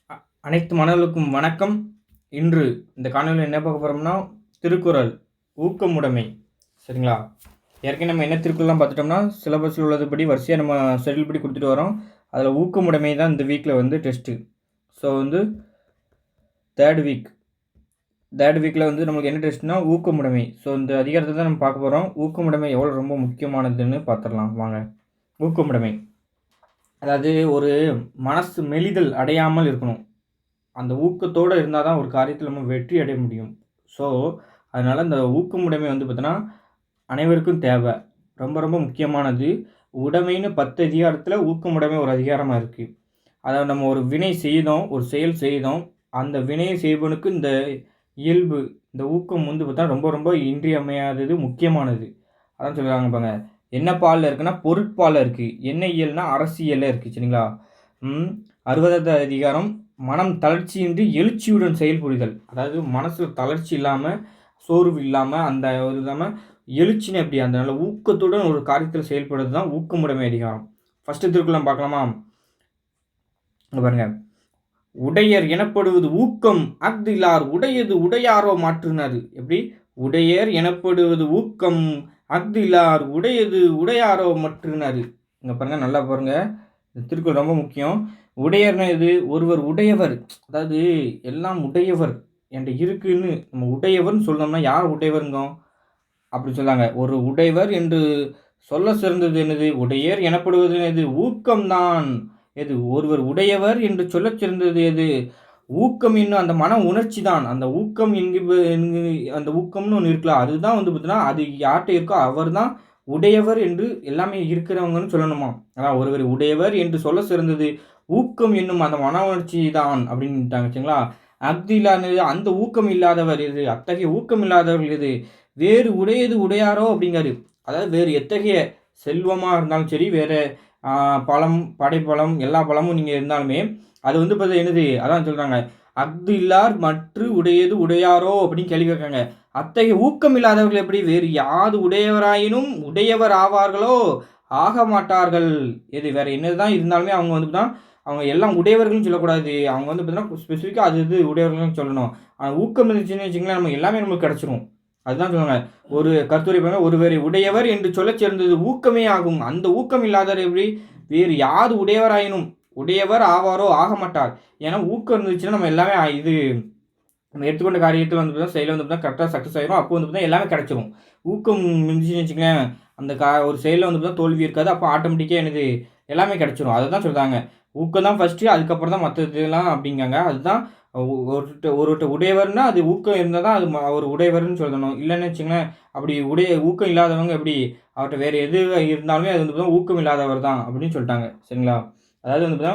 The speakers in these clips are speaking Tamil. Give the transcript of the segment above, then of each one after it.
அனைத்து மாணவர்களுக்கும் வணக்கம். இன்று இந்த காணொளியில் என்ன பார்க்க போகிறோம்னா, திருக்குறள் ஊக்கமுடைமை. சரிங்களா? ஏற்கனவே நம்ம என்ன திருக்குறள்லாம் பார்த்துட்டோம்னா, சிலபஸில் உள்ளதுபடி வரிசையாக நம்ம ஷெட்யூல் படி கொடுத்துட்டு வரோம். அதில் ஊக்கமுடைமை தான் இந்த வீக்கில் டெஸ்ட்டு. ஸோ தேர்ட் வீக்கில் நம்மளுக்கு என்ன டெஸ்ட்னா ஊக்கமுடைமை. ஸோ இந்த அதிகாரத்தை தான் நம்ம பார்க்க போகிறோம். ஊக்கமுடைமை எவ்வளோ ரொம்ப முக்கியமானதுன்னு பார்த்துடலாம் வாங்க. ஊக்கமுடைமை அதாவது ஒரு மனசு மெலிதல் அடையாமல் இருக்கணும். அந்த ஊக்கத்தோடு இருந்தால் தான் ஒரு காரியத்தில் நம்ம வெற்றி அடைய முடியும். ஸோ அதனால் இந்த ஊக்கமுடைமை பார்த்தோன்னா அனைவருக்கும் தேவை. ரொம்ப ரொம்ப முக்கியமானது. உடைமைன்னு 10 அதிகாரத்தில் ஊக்கமுடைமை ஒரு அதிகாரமாக இருக்குது. அதாவது நம்ம ஒரு வினை செய்தோம், ஒரு செயல் செய்தோம், அந்த வினையை செய்வனுக்கு இந்த இயல்பு, இந்த ஊக்கம் பார்த்தா ரொம்ப ரொம்ப இன்றியமையாதது, முக்கியமானது. அதான் சொல்கிறாங்க பாருங்க. என்ன பாலில் இருக்குன்னா பொருட்பாலில் இருக்குது. என்ன இயல்னா அரசியலில் இருக்குது. சரிங்களா? 60வது அதிகாரம் மனம் தளர்ச்சியின்றி எழுச்சியுடன் செயல்புரிதல். அதாவது மனசில் தளர்ச்சி இல்லாமல், சோர்வு இல்லாமல், அந்த ஒரு இல்லாமல் எழுச்சின்னு எப்படி அந்த நல்ல ஊக்கத்துடன் ஒரு காரியத்தில் செயல்படுறது தான் ஊக்கமுடைமை அதிகாரம். ஃபஸ்ட்டு திருக்குறள் பார்க்கலாமா? பாருங்க. உடையர் எனப்படுவது ஊக்கம் அஃதிலார் உடையது உடையாரோ மாற்றுனாரு. எப்படி? உடையர் எனப்படுவது ஊக்கம் அஃதிலார் உடையது உடையாரோ மாற்றுனாரு. இங்கே பாருங்க, நல்லா பாருங்க. இந்த திருக்குறள் ரொம்ப முக்கியம். உடையர்னா இது ஒருவர் உடையவர், அதாவது எல்லாம் உடையவர் என்கிட்ட இருக்குன்னு நம்ம உடையவர்னு சொல்லணும்னா யார் உடையவருங்க அப்படி சொல்லாங்க. ஒரு உடையவர் என்று சொல்ல சிறந்தது என்னது? உடையர் எனப்படுவது எது? ஊக்கம்தான். எது? ஒருவர் உடையவர் என்று சொல்ல சிறந்தது எது? ஊக்கம் என்னும் அந்த மன உணர்ச்சி தான். அந்த ஊக்கம் அந்த ஊக்கம்னு ஒன்று இருக்கலாம். அதுதான் பார்த்தீங்கன்னா அது யார்கிட்ட இருக்கோ அவர் தான் உடையவர் என்று எல்லாமே இருக்கிறவங்கன்னு சொல்லணுமா? அதான் ஒருவர் உடையவர் என்று சொல்ல சிறந்தது ஊக்கம் என்னும் அந்த மன உணர்ச்சி தான் அப்படின்ட்டாங்க. சரிங்களா? அஃதிலானது அந்த ஊக்கம் இல்லாதவர் எது? அத்தகைய ஊக்கம் இல்லாதவர்கள் எது? வேறு உடையது உடையாரோ அப்படிங்காரு. அதாவது வேறு எத்தகைய செல்வமாக இருந்தாலும் சரி, வேறு பழம், படைப்பழம், எல்லா பழமும் நீங்கள் இருந்தாலுமே அது பார்த்தா என்னது? அதான் சொல்கிறாங்க. அஃது இல்லார் மற்று உடையது உடையாரோ அப்படின்னு கேள்வி கேட்காங்க. அத்தகைய ஊக்கம் இல்லாதவர்கள் எப்படி? வேறு யாது உடையவராயினும் உடையவர் ஆவார்களோ ஆக மாட்டார்கள். எது? வேறு என்னதான் இருந்தாலுமே அவங்க தான் அவங்க எல்லாம் உடையவர்கள்னு சொல்லக்கூடாது. அவங்க பார்த்தீங்கன்னா ஸ்பெசிஃபிக்காக அது இது உடையவர்கள்னு சொல்லணும். ஆனால் ஊக்கம் இருந்துச்சுன்னு வச்சிங்களேன், நம்ம எல்லாமே நம்மளுக்கு கிடச்சிரும். அதுதான் சொல்லுவாங்க. ஒரு கருத்துரை பாருங்க. ஒருவரை உடையவர் என்று சொல்லச் சேர்ந்தது ஊக்கமே ஆகும். அந்த ஊக்கம் இல்லாதவர் எப்படி? வேறு யாது உடையவராயினும் உடையவர் ஆவாரோ ஆக மாட்டார். ஏன்னா ஊக்கம் இருந்துச்சுன்னா நம்ம எல்லாமே இது நம்ம எடுத்துக்கொண்ட காரியத்தில் பார்த்தா செயலில் பார்த்தா கரெக்டாக சக்ஸஸ் ஆகிரும். அப்போ பார்த்தா எல்லாமே கிடச்சிரும். ஊக்கம் இருந்துச்சுன்னு வச்சுக்கோங்களேன், அந்த ஒரு செயலில் பார்த்தா தோல்வி இருக்காது. அப்போ ஆட்டோமேட்டிக்காக என்னது? எல்லாமே கிடச்சிரும். அதை தான் சொல்கிறாங்க. ஊக்கம் தான் ஃபஸ்ட்டு, அதுக்கப்புறம் தான் மற்றதுலாம் அப்படிங்காங்க. அதுதான் ஒருவர்கிட்ட உடையவர்னா அது ஊக்கம் இருந்தால் தான் அது அவர் உடையவர்னு சொல்லணும். இல்லைன்னு வச்சுங்களேன், அப்படி ஊக்கம் இல்லாதவங்க எப்படி? அவர்கிட்ட வேறு எது இருந்தாலுமே அது பார்த்தா ஊக்கம் இல்லாதவர் தான் அப்படின்னு சொல்லிட்டாங்க. சரிங்களா? அதாவது பார்த்தா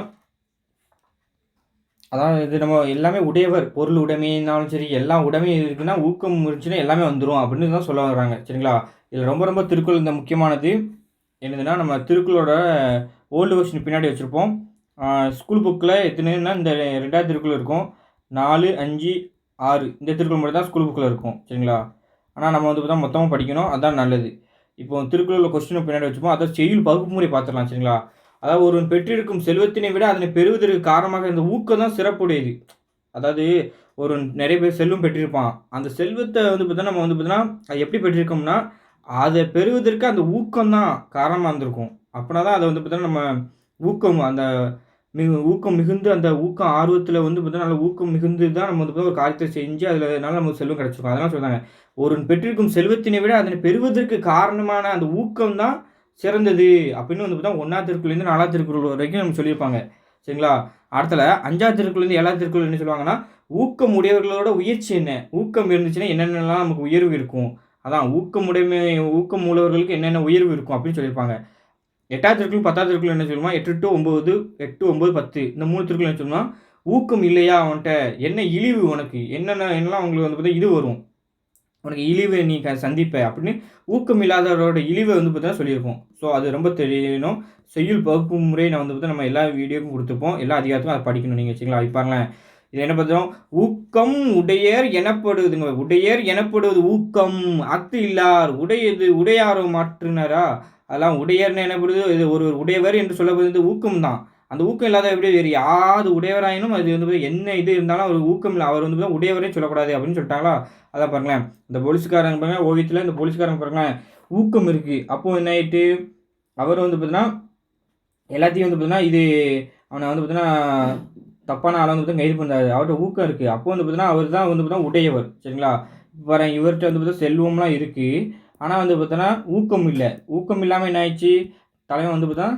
இது நம்ம எல்லாமே உடையவர். பொருள் உடைமைனாலும் சரி, எல்லா உடைமையும் இருக்குன்னா ஊக்கம் இருந்துச்சுன்னா எல்லாமே வந்துடும் அப்படின்னு தான் சொல்ல வர்றாங்க. சரிங்களா? இதில் ரொம்ப ரொம்ப திருக்குறள் இந்த முக்கியமானது என்னதுன்னா, நம்ம திருக்குறளோட ஓல்டு வெர்ஷன் பின்னாடி வச்சுருப்போம். ஸ்கூல் புக்கில் எத்தனைன்னா இந்த 2வது திருக்குறள் இருக்கும். 4, 5, 6 இந்த திருக்குறள் மட்டும் தான் ஸ்கூல் புக்கில் இருக்கும். சரிங்களா? ஆனால் நம்ம பார்த்தா மொத்தமாக படிக்கணும். அதுதான் நல்லது. இப்போ திருக்குறளில் கொஸ்டினை பின்னாடி வச்சுப்போம். அதாவது செய்யுள் பகுப்பு முறை பார்த்துடலாம். சரிங்களா? அதாவது ஒருவன் பெற்றிருக்கும் செல்வத்தினை விட அதனை பெறுவதற்கு காரணமாக இந்த ஊக்கம் தான் சிறப்புடையது. அதாவது ஒரு நிறைய பேர் செல்வம் பெற்றிருப்பான். அந்த செல்வத்தை பார்த்தா நம்ம பார்த்தோன்னா அது எப்படி பெற்றிருக்கோம்னா, அதை பெறுவதற்கு அந்த ஊக்கம் தான் காரணமாக இருந்திருக்கும். அப்படின்னா தான் அதை பார்த்தோன்னா நம்ம ஊக்கம் அந்த ஊக்கம் மிகுந்து அந்த ஊக்கம் ஆர்வத்தில் பார்த்தா நல்ல ஊக்கம் மிகுந்து தான் நம்ம ஒரு காரியத்தை செஞ்சு அதனால நமக்கு செல்வம் கிடச்சிருக்கும். அதெல்லாம் சொல்கிறாங்க. ஒருவன் பெற்றிருக்கும் செல்வத்தினை விட அதனை பெறுவதற்கு காரணமான அந்த ஊக்கம் தான் சிறந்தது அப்படின்னு பார்த்தா 1வது திருக்குறள்லேருந்து 4வது திருக்குறள் வரைக்கும் நம்ம சொல்லியிருப்பாங்க. சரிங்களா? அடுத்தல 5வது திருக்குறள்லேருந்து 7வது திருக்குறள் என்ன சொல்லுவாங்கன்னா, ஊக்கம் உடையவர்களோட உயர்ச்சி என்ன? ஊக்கம் இருந்துச்சுன்னா என்னென்னலாம் நமக்கு உயர்வு இருக்கும்? அதான் ஊக்கம் உள்ளவர்களுக்கு என்னென்ன உயர்வு இருக்கும் அப்படின்னு சொல்லியிருப்பாங்க. 8வது திருக்குறள் 10வது திருக்குறள் என்ன சொல்லுமா? 8 to 9, 8, 9, 10 இந்த 3 திருக்குறள் என்ன சொல்லுமா? ஊக்கம் இல்லையா அவன்கிட்ட? என்ன இழிவு உனக்கு? என்னெல்லாம் உங்களுக்கு பார்த்தா இது வரும். உனக்கு இழிவை நீ சந்திப்ப அப்படின்னு ஊக்கம் இல்லாதவரோட இழிவை பார்த்தா சொல்லியிருப்போம். ஸோ அது ரொம்ப தெரியணும். செய்யுள் பகுப்பு முறை நான் பார்த்தா நம்ம எல்லா வீடியோக்கும் கொடுத்துப்போம். எல்லா அதிகாரத்துக்கும் அதை படிக்கணும் நீங்கள். வச்சுக்கலாம். இப்போ பாருங்களேன், இது என்ன பார்த்தோம்? ஊக்கம் உடையர் எனப்படுவதுங்க. உடையர் எனப்படுவது ஊக்கம் அத்து இல்லார் உடையது உடையாரோ மாற்றுனரா. அதெல்லாம் உடையர்னு எனப்படுது. இது ஒரு உடையவர் என்று சொல்லப்படுவது ஊக்கம் தான். அந்த ஊக்கம் இல்லாத எப்படி வேறு யாது உடையவராயினும் அது வந்து என்ன இது இருந்தாலும் அவர் ஊக்கம் இல்லை, அவர் வந்து உடையவரே சொல்லக்கூடாது அப்படின்னு சொல்லிட்டாங்களா. அதான் பாருங்களேன், இந்த போலீஸ்காரங்க பாருங்க ஓவியத்தில் இந்த போலீஸ்காரங்க பாருங்களேன் ஊக்கம் இருக்குது. அப்போது என்ன ஆயிட்டு அவர் வந்து பார்த்தீங்கன்னா எல்லாத்தையும் வந்து பார்த்தீங்கன்னா இது அவனை வந்து பார்த்தீங்கன்னா தப்பான ஆளை வந்து கைது பண்ணுறாரு. அவர்கிட்ட ஊக்கம் இருக்குது. அப்போ வந்து பார்த்தீங்கன்னா அவர் தான் வந்து பார்த்தீங்கன்னா உடையவர். சரிங்களா. பாருங்க இவர்கிட்ட வந்து பார்த்தா செல்வம்லாம் இருக்குது. ஆனால் வந்து பார்த்தோன்னா ஊக்கம் இல்லை. ஊக்கம் இல்லாமல் என்ன ஆயிடுச்சு, தலைவன் வந்து பார்த்தா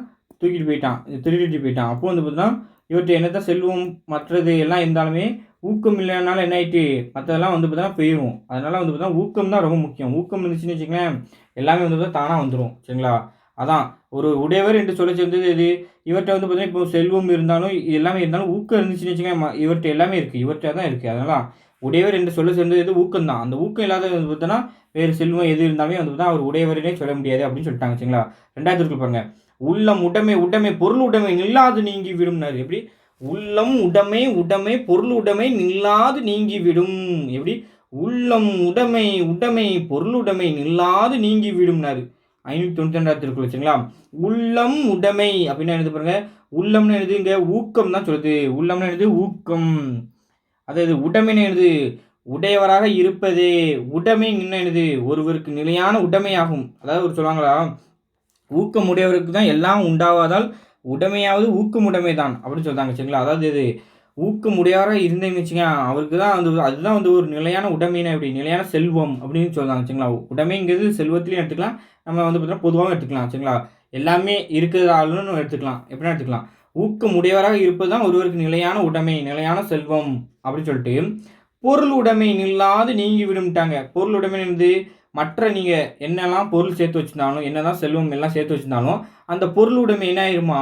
தூக்கிட்டு போயிட்டான், திருடிட்டு போயிட்டான். அப்போ வந்து பார்த்தீங்கன்னா இவர்கிட்ட என்னதான் செல்வம் மற்றது எல்லாம் இருந்தாலுமே ஊக்கம் இல்லைனால என்ன ஆயிட்டு மற்றதெல்லாம் வந்து பார்த்தீங்கன்னா போயிடும். அதனால வந்து பார்த்தீங்கன்னா ஊக்கம் தான் ரொம்ப முக்கியம். ஊக்கம் இருந்துச்சுன்னு வச்சுக்கோங்களேன் எல்லாமே வந்து பார்த்தா தானாக வந்துடும். சரிங்களா. அதான் ஒரு உடையவர் என்று சொல்ல சேர்ந்தது இது. இவர்கிட்ட வந்து பார்த்தீங்கன்னா இப்போ செல்வம் இருந்தாலும் எல்லாமே இருந்தாலும் ஊக்கம் இருந்துச்சுன்னு வச்சுக்கோங்க இவர்கிட்ட எல்லாமே இருக்குது, இவர்கிட்ட தான் இருக்குது. அதனால உடையவர் என்று சொல்ல சேர்ந்தது எது ஊக்கம் தான். அந்த ஊக்கம் இல்லாத வந்து பார்த்தோன்னா வேறு செல்வம் எது இருந்தாலுமே வந்து பார்த்தா அவர் உடையவரே சொல்ல முடியாது அப்படின்னு சொல்லிட்டாங்க. சரிங்களா. 2வது பாருங்க, உள்ளம் உடைமை உடைமை பொருள் உடைமை நில்லாது நீங்கி விடும்னாரு. எப்படி உள்ளம் உடைமை உடைமை பொருள் உடைமை நில்லாது நீங்கி விடும். எப்படி உள்ளம் உடைமை உடைமை பொருள் உடைமை நில்லாது நீங்கி விடும்னாரு. 592 திருக்குறள். சரிங்களா. உள்ளம் உடைமை அப்படின்னா என்னது பாருங்க, உள்ளம்னு என்னது இங்க ஊக்கம் தான் சொல்லுது. உள்ளம்னு என்னது ஊக்கம். அதாவது உடைமைன்னு என்னது உடையவராக இருப்பதே. உடைமை என்ன என்னது ஒருவருக்கு நிலையான உடைமையாகும். அதாவது ஒரு சொல்லுவாங்களா, ஊக்கம் உடையவருக்கு தான் எல்லாம் உண்டாவதால் உடைமையாவது ஊக்கம் உடைமை தான் அப்படின்னு சொல்றாங்க. சரிங்களா. அதாவது இது ஊக்கம் உடையவராக இருந்தேன்னு வச்சுங்க அவருக்கு தான் வந்து அதுதான் வந்து ஒரு நிலையான உடைமைன்னு எப்படி நிலையான செல்வம் அப்படின்னு சொல்றாங்க. சரிங்களா. உடைமைங்கிறது செல்வத்திலையும் எடுத்துக்கலாம், நம்ம வந்து பார்த்தீங்கன்னா பொதுவாக எடுத்துக்கலாம். சரிங்களா. எல்லாமே இருக்கிறதாலும் எடுத்துக்கலாம், எப்படின்னா எடுத்துக்கலாம். ஊக்கம் உடையவராக இருப்பது தான் ஒருவருக்கு நிலையான உடைமை நிலையான செல்வம் அப்படின்னு சொல்லிட்டு பொருள் உடைமை நில்லாது நீங்கி விடும்ட்டாங்க. பொருள் உடைமை இருந்து மற்ற நீங்கள் என்னெல்லாம் பொருள் சேர்த்து வச்சுருந்தாலும் என்னதான் செல்வம் எல்லாம் சேர்த்து வச்சுருந்தாலும் அந்த பொருள் உடைமை என்ன ஆயிருமா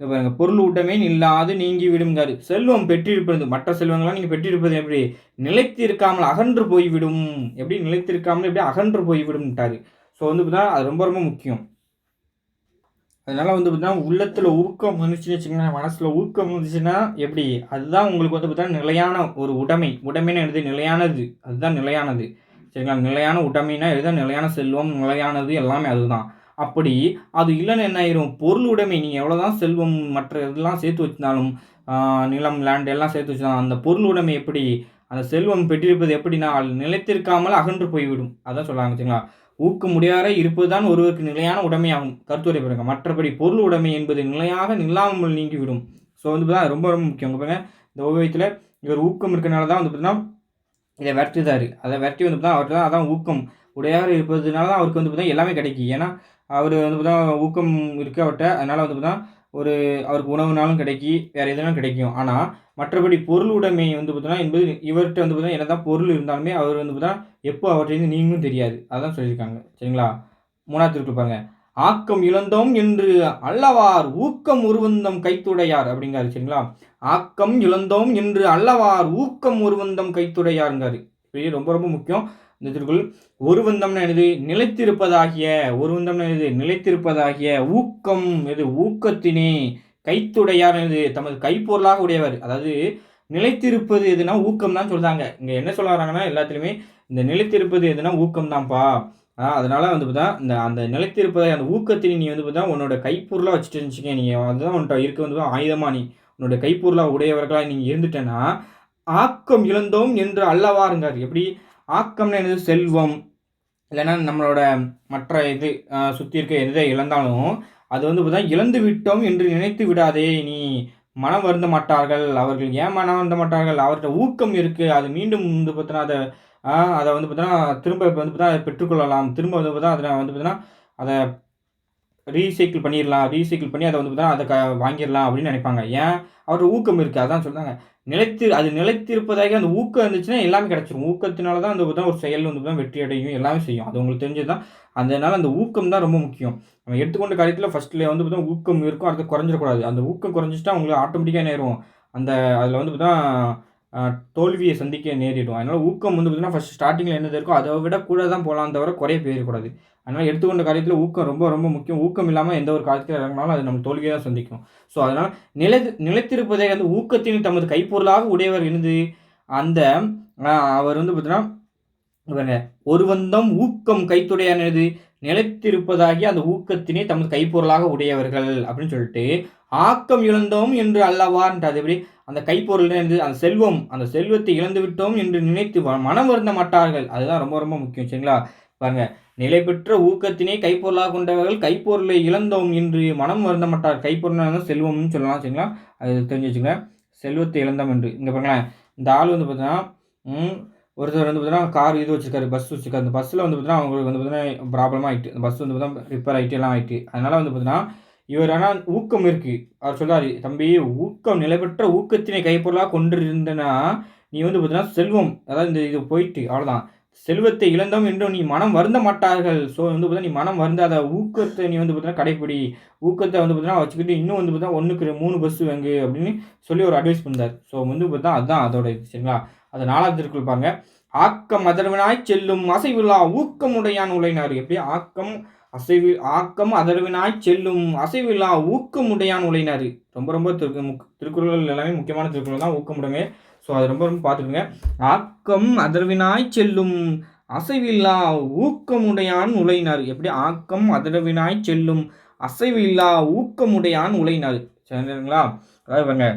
பாருங்க, பொருள் உடைமை இல்லாது நீங்கி விடுங்காரு. செல்வம் பெற்றிருப்பது மற்ற செல்வங்கள்லாம் நீங்கள் பெற்றிருப்பது எப்படி நிலைத்திருக்காமல் அகன்று போய்விடும். எப்படி நிலைத்திருக்காமல் எப்படி அகன்று போய்விடும்ட்டாரு. ஸோ வந்து பார்த்தா அது ரொம்ப ரொம்ப முக்கியம். அதனால வந்து பார்த்தீங்கன்னா உள்ளத்தில் ஊக்கம் வந்துச்சுன்னு வச்சுக்கோங்களேன், மனசில் ஊக்கம் வந்துச்சுன்னா எப்படி அதுதான் உங்களுக்கு வந்து பார்த்தீங்கன்னா நிலையான ஒரு உடைமை. உடைமைன்னு எழுது நிலையானது, அதுதான் நிலையானது. சரிங்களா. நிலையான உடைமைனா இதுதான் நிலையான செல்வம், நிலையானது எல்லாமே அதுதான். அப்படி அது இல்லைன்னு என்ன ஆயிரும், பொருள் உடைமை நீங்கள் எவ்வளோதான் செல்வம் மற்ற இதெல்லாம் சேர்த்து வச்சிருந்தாலும் நிலம் லேண்ட் எல்லாம் சேர்த்து வச்சிருந்தாலும் அந்த பொருள் உடைமை எப்படி அந்த செல்வம் பெற்றிருப்பது எப்படின்னா நிலைத்திருக்காமல் அகன்று போய்விடும். அதான் சொல்கிறாங்க. சரிங்களா. ஊக்கம் உடையாரை இருப்பதுதான் ஒருவருக்கு நிலையான உடைமையாகும். கருத்துரை பாருங்க. மற்றபடி பொருள் உடைமை என்பது நிலையாக நில்லாமல் நீங்கிவிடும். ஸோ வந்து பார்த்தா ரொம்ப ரொம்ப முக்கியம். பாருங்க இந்த ஓவியத்தில் இவர் ஊக்கம் இருக்கனால தான் வந்து பார்த்தீங்கன்னா இதை விரட்டுதாரு. அதை விரட்டி வந்து பார்த்தா அவர்கிட்ட தான் அதான் ஊக்கம் உடையார இருப்பதுனால தான் அவருக்கு வந்து பார்த்தா எல்லாமே கிடைக்கும். ஏன்னா அவர் வந்து பார்த்தா ஊக்கம் இருக்குது அவர்கிட்ட. அதனால் வந்து பார்த்தா ஒரு அவருக்கு உணவுனாலும் கிடைக்கி வேறு எதுனாலும் கிடைக்கும். ஆனால் மற்றபடி பொருள் உடைமை வந்து பார்த்தோன்னா என்பது இவர்கிட்ட வந்து பார்த்தா என்னதான் பொருள் இருந்தாலுமே அவர் வந்து பார்த்தா எப்போ அவர்கிட்ட நீங்களும் தெரியாது. அதான் சொல்லியிருக்காங்க. சரிங்களா. 3வது திருக்குறள் பாருங்க, ஆக்கம் இழந்தோம் என்று அல்லவார் ஊக்கம் உருவந்தம் கைத்துடையார் அப்படிங்காரு. சரிங்களா. ஆக்கம் இழந்தோம் என்று அல்லவார் ஊக்கம் உருவந்தம் கைத்துடையாருங்காரு. இப்படி ரொம்ப ரொம்ப முக்கியம் இந்த திருக்குறள். ஒருவந்தம்னு என்னது நிலைத்திருப்பதாகிய, ஒருவந்தம்னு என்னது நிலைத்திருப்பதாகிய ஊக்கம் எது ஊக்கத்தினே கைத்துடையார் என்னது தமது கைப்பொருளாக உடையவர். அதாவது நிலைத்திருப்பது எதுனா ஊக்கம் தான் சொல்றாங்க. இங்க என்ன சொல்ல வராங்கன்னா எல்லாத்துலேயுமே இந்த நிலைத்திருப்பது எதுனா ஊக்கம் தான்ப்பா. அதனால வந்து பார்த்தா இந்த அந்த நிலைத்திருப்பதை அந்த ஊக்கத்தினை நீ வந்து பார்த்தா உன்னோட கைப்பொருளாக வச்சுட்டு இருந்துச்சுங்க. நீங்கள் அதுதான் உன்ட்ட இருக்க வந்து ஆயுதமாக நீ உன்னோட கைப்பொருளாக உடையவர்களாக நீங்கள் இருந்துட்டேன்னா ஆக்கம் இழந்தோம் என்று அல்லவாருங்கார். எப்படி ஆக்கம்னு என்னது செல்வம் இல்லைன்னா நம்மளோட மற்ற இது சுற்றி இருக்க எதை இழந்தாலும் அது வந்து பார்த்தா இழந்து விட்டோம் என்று நினைத்து விடாதே நீ. மனம் வருந்த மாட்டார்கள் அவர்கள். ஏன் மனம் வருந்த மாட்டார்கள், அவர்கிட்ட ஊக்கம் இருக்குது, அது மீண்டும் வந்து பார்த்தோன்னா அதை வந்து பார்த்தோன்னா திரும்ப இப்போ வந்து பார்த்தா அதை பெற்றுக்கொள்ளலாம். திரும்ப வந்து பார்த்தா அதில் வந்து பார்த்தோன்னா அதை ரீசைக்கிள் பண்ணிடலாம், ரீசைக்கிள் பண்ணி அதை வந்து பார்த்தா அதை வாங்கிடலாம் அப்படின்னு நினைப்பாங்க. ஏன் அவர்கிட்ட ஊக்கம் இருக்குது. அதான் சொல்கிறாங்க அது நிலைத்திருப்பதாக அந்த ஊக்கம் இருந்துச்சுன்னா எல்லாமே கிடச்சிரும். ஊக்கத்தினால தான் அந்த ஒரு செயல் வந்து தான் வெற்றி அடையும் எல்லாமே செய்யும். அது உங்களுக்கு தெரிஞ்சது தான். அதனால் அந்த ஊக்கம் தான் ரொம்ப முக்கியம். நம்ம எடுத்துக்கொண்ட காரியத்தில் ஃபஸ்ட்டில் வந்து பார்த்தா ஊக்கம் இருக்கும், அடுத்து குறைஞ்சிடக்கூடாது. அந்த ஊக்கம் குறைஞ்சிட்டா உங்களுக்கு ஆட்டோமேட்டிக்காக நேரும் அந்த அதில் வந்து பார்த்தா தோல்வியை சந்திக்க நேரிடும். அதனால் ஊக்கம் வந்து பார்த்தீங்கன்னா ஃபஸ்ட் ஸ்டார்டிங்கில் என்னது இருக்கோ அதை விட கூட தான் போகலாம் தவிர குறைய போயிடக்கூடாது. அதனால் எடுத்துக்கொண்ட காரியத்தில் ஊக்கம் ரொம்ப ரொம்ப முக்கியம். ஊக்கம் இல்லாமல் எந்த ஒரு காரியத்தில் இறங்கினாலும் அது நம்ம தோல்வியை தான் சந்திக்கும். ஸோ அதனால் நிலைத்திருப்பதை அந்த ஊக்கத்தின் தமது கைப்பொருளாக உடையவர் இருந்து அந்த அவர் வந்து பார்த்தீங்கன்னா ஒருவந்தம் ஊக்கம் கைத்துடையானது நிலைத்திருப்பதாகிய அந்த ஊக்கத்தினை தமது கைப்பொருளாக உடையவர்கள் அப்படின்னு சொல்லிட்டு ஆக்கம் இழந்தோம் என்று அல்லவான்றது எப்படி அந்த கைப்பொருள் அந்த செல்வம் அந்த செல்வத்தை இழந்து விட்டோம் என்று நினைத்து மனம் வருந்த மாட்டார்கள். அதுதான் ரொம்ப ரொம்ப முக்கியம். சரிங்களா? பாருங்க, நிலை பெற்ற ஊக்கத்தினை கைப்பொருளாக கொண்டவர்கள் கைப்பொருளை இழந்தோம் என்று மனம் வருந்த மாட்டார். கைப்பொருள் செல்வம்னு சொல்லலாம். சரிங்களா? அது தெரிஞ்சு வச்சுங்க. செல்வத்தை இழந்தோம் என்று. இங்கே பாருங்களேன், இந்த ஆள் வந்து பார்த்தீங்கன்னா ஒருத்தர் வந்து பார்த்தீங்கன்னா கார் இது வச்சிருக்காரு, பஸ் வச்சிருக்காரு. அந்த பஸ்ஸில் வந்து பார்த்தீங்கன்னா அவங்களுக்கு வந்து பார்த்தீங்கன்னா ப்ராப்ளமாக ஆகிட்டு, அந்த பஸ் வந்து பார்த்தீங்கன்னா ரிப்பேர் ஆகிட்டு எல்லாம் ஆகிட்டு. அதனால் வந்து பார்த்தீங்கன்னா இவர் ஆனால் ஊக்கம் இருக்குது. அவர் சொல்றாரு, தம்பி ஊக்கம் நிலை பெற்ற ஊக்கத்தினை கைப்பொருளாக கொண்டிருந்தனா நீ வந்து பார்த்தீங்கன்னா செல்வம் அதாவது இந்த இது போயிட்டு அவ்வளோதான். செல்வத்தை இழந்தோம் என்று நீ மனம் வருந்த மாட்டார்கள். ஸோ வந்து பார்த்தீங்கன்னா நீ மனம் வருந்தாத ஊக்கத்தை நீ வந்து பார்த்தீங்கன்னா கடைப்பிடி. ஊக்கத்தை வந்து பார்த்தீங்கன்னா வச்சுக்கிட்டு இன்னும் வந்து பார்த்தீங்கன்னா 1க்கு 3 பஸ் வாங்கு அப்படின்னு சொல்லி ஒரு அட்வைஸ் பண்ணார். ஸோ வந்து பார்த்தா அதுதான் அதோட இது. சரிங்களா? அது 4வது திருக்குறள் பாருங்க. ஆக்கம் அதர்வினாய் செல்லும் அசைவில்லா ஊக்கமுடையான் உழைனார். எப்படி ஆக்கம் அதர்வினாய் செல்லும் அசைவில்லா ஊக்கமுடையான் உழைனார். ரொம்ப ரொம்ப திருக்குறள் எல்லாமே முக்கியமான திருக்குறள் தான், ஊக்கமுடைமை. ஸோ அது ரொம்ப ரொம்ப பார்த்துக்குங்க. ஆக்கம் அதர்வினாய் செல்லும் அசைவில்லா ஊக்கமுடையான் உழைனார். எப்படி ஆக்கம் அதர்வினாய் செல்லும் அசைவில்லா ஊக்கமுடையான் உழைனார். சரிங்களா? அதாவது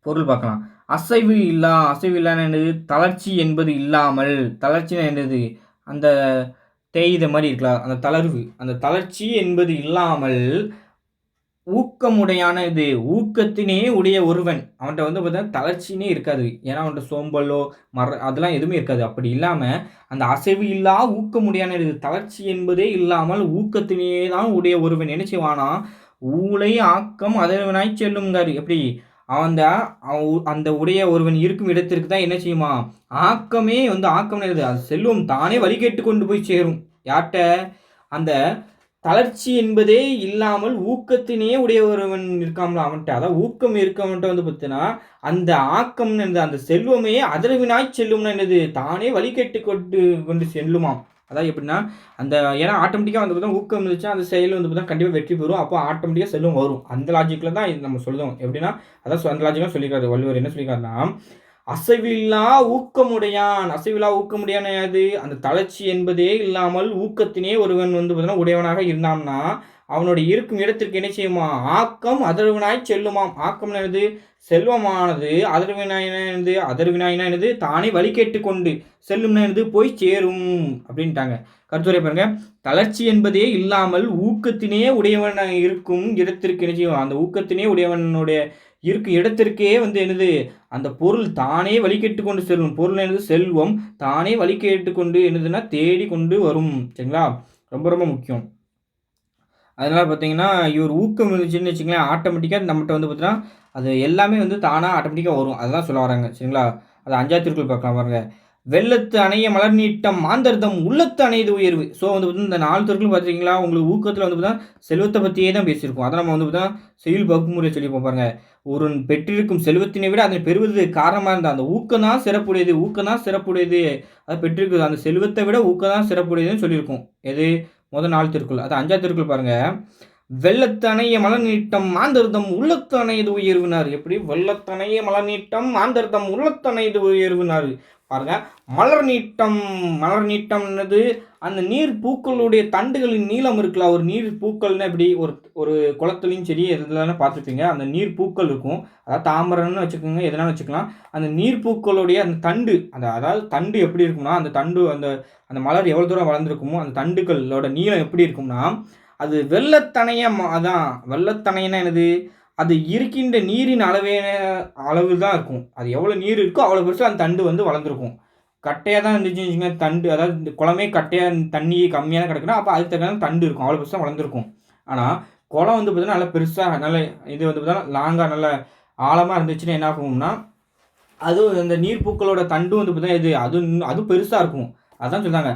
பொருள் பார்க்கலாம். அசைவு இல்லான்னு என்னது? தளர்ச்சி என்பது இல்லாமல். தளர்ச்சினா என்னது? அந்த தேய்த மாதிரி இருக்கலாம், அந்த தளர்வு. அந்த தளர்ச்சி என்பது இல்லாமல் ஊக்கமுடையான இது ஊக்கத்தினே உடைய ஒருவன். அவன்கிட்ட வந்து பார்த்தீங்கன்னா தளர்ச்சினே இருக்காது. ஏன்னா அவன்கிட்ட சோம்பலோ அதெல்லாம் எதுவுமே இருக்காது. அப்படி இல்லாமல் அந்த அசைவு இல்லா ஊக்கமுடையான இது தளர்ச்சி என்பதே இல்லாமல் ஊக்கத்தினே தான் உடைய ஒருவன் என்ன செய்வானா? ஊழை ஆக்கம் அதர்வினாய் செல்லுங்காரு. எப்படி அந்த உடைய ஒருவன் இருக்கும் இடத்திற்கு தான் என்ன செய்யுமா? ஆக்கமே வந்து ஆக்கம் அது செல்வம் தானே வழிகேட்டு கொண்டு போய் சேரும். யார்கிட்ட? அந்த தளர்ச்சி என்பதே இல்லாமல் ஊக்கத்தினே உடைய ஒருவன் இருக்காமல அவன்கிட்ட. அதாவது ஊக்கம் இருக்கவன்கிட்ட வந்து பார்த்தீங்கன்னா அந்த ஆக்கம்னு அந்த செல்வமே அதர்வினாய் செல்லும்னு என்னது? தானே வழிகேட்டு கொண்டு செல்லுமாம். அதாவது எப்படின்னா அந்த ஏன்னா ஆட்டோமேட்டிக்காக வந்து பார்த்தா ஊக்கம் இருந்துச்சுன்னா அந்த செயல் வந்து பார்த்தா கண்டிப்பாக வெற்றி பெறும். அப்போ ஆட்டோமேட்டிக்காக செல்வம் வரும். அந்த லாஜிக்கில் தான் இது நம்ம சொல்லுவோம். எப்படின்னா அதான் அந்த லாஜிக்காக சொல்லியிருக்காரு வள்ளுவர். என்ன சொல்லியிருக்காருன்னா, அசைவில்லா ஊக்கமுடையான். அசைவில்லா ஊக்கமுடையான் அது அந்த தளர்ச்சி என்பதே இல்லாமல் ஊக்கத்தினே ஒருவன் வந்து பார்த்தீங்கன்னா உடையவனாக இருந்தான்னா அவனுடைய இருக்கும் இடத்திற்கு என்ன செய்யுமா? ஆக்கம் அதர்வினாய் செல்லுமாம். ஆக்கம் என்னது? செல்வமானது. அதர்வினாயினா என்னது? தானே வழிகேட்டு கொண்டு செல்லும்னா என்னது? போய் சேரும் அப்படின்ட்டாங்க. கருத்துரை பாருங்க. தளர்ச்சி என்பதே இல்லாமல் ஊக்கத்தினே உடையவன் இருக்கும் இடத்திற்கு என்ன செய்யும்? அந்த ஊக்கத்தினே உடையவனுடைய இருக்கும் இடத்திற்கே வந்து என்னது? அந்த பொருள் தானே வழிகேட்டு கொண்டு செல்லும். பொருள் என்னது? செல்வம் தானே வழிகேட்டு கொண்டு என்னதுன்னா தேடி கொண்டு வரும். சரிங்களா? ரொம்ப ரொம்ப முக்கியம். அதனால் பார்த்தீங்கன்னா இவர் ஊக்கம் இருந்துச்சுன்னு வச்சுங்களேன், ஆட்டோமேட்டிக்காக நம்மகிட்ட வந்து பார்த்தீங்கன்னா அது எல்லாமே வந்து தானாக ஆட்டோமேட்டிக்காக வரும். அதுதான் சொல்ல வராங்க. சரிங்களா? அது 5வது திருக்குறள் பார்க்கலாம் பாருங்க. வெள்ளத்து அணைய மலர் நீட்டம் மாந்தர்தம் உள்ளத்து அணையது உயர்வு. ஸோ வந்து பார்த்தீங்கன்னா இந்த 4 திருக்குறள் பார்த்தீங்களா, உங்களுக்கு ஊக்கத்தில் வந்து பார்த்தீங்கன்னா செல்வத்தை பற்றியே தான் பேசியிருக்கோம். அதை நம்ம வந்து பார்த்தீங்கன்னா செயல் வகுமுறை சொல்லிப்போம் பாருங்க. ஒரு பெற்றிருக்கும் செல்வத்தினை விட அதை பெறுவது காரணமாக இருந்தால் அந்த ஊக்கம் தான் சிறப்புடையது. ஊக்கம் தான் சிறப்புடையது. அதை பெற்றிருக்கு அந்த செல்வத்தை விட ஊக்கம் தான் சிறப்புடையதுன்னு சொல்லியிருக்கோம். எது? முதல் 4 திருக்குறள். அது 5வது திருக்குறள் பாருங்க. வெள்ளத்தணைய மலர் நீட்டம் மாந்தர்தம் உள்ளத்து அணையது உயர்வினார். எப்படி? வெள்ளத்தணைய மலர் நீட்டம் மாந்தர்தம் உள்ளத்து அணையது உயர்வினார். பாருங்க, மலர் நீட்டம்னது அந்த நீர் பூக்களுடைய தண்டுகளின் நீளம் இருக்குல்ல. ஒரு நீர் பூக்கள்னா எப்படி? ஒரு குளத்துலையும் சரி எதுலாம் பார்த்துருப்பீங்க. அந்த நீர் பூக்கள் இருக்கும். அதாவது தாமரைன்னு வச்சுக்கோங்க, எதனாலும் வச்சுக்கலாம். அந்த நீர் பூக்களுடைய அந்த தண்டு அதாவது தண்டு எப்படி இருக்கும்னா அந்த தண்டு அந்த மலர் எவ்வளோ தூரம் வளர்ந்துருக்குமோ அந்த தண்டுகளோட நீளம் எப்படி இருக்கும்னா அது வெள்ளத்தணையனா என்னது? அது இருக்கின்ற நீரின் அளவு தான் இருக்கும். அது எவ்வளோ நீர் இருக்கோ அவ்வளோ பெருசாக அந்த தண்டு வந்து வளர்ந்துருக்கும். கட்டையாக தான் இருந்துச்சுன்னு வச்சுங்க தண்டு, அதாவது இந்த குளமே கட்டையாக தண்ணி கம்மியாக தான் கிடக்குன்னா அப்போ அதுக்கு தகுந்த தண்டு இருக்கும். அவ்வளோ பெருசாக வளர்ந்துருக்கும். ஆனால் குளம் வந்து பார்த்தீங்கன்னா நல்லா பெருசாக நல்ல இது வந்து பார்த்தீங்கன்னா லாங்காக நல்ல ஆழமாக இருந்துச்சுன்னா என்ன ஆகும்னா அதுவும் இந்த நீர்ப்பூக்களோட தண்டும் வந்து பார்த்தீங்கன்னா அதுவும் பெருசாக இருக்கும். அதான் சொல்கிறாங்க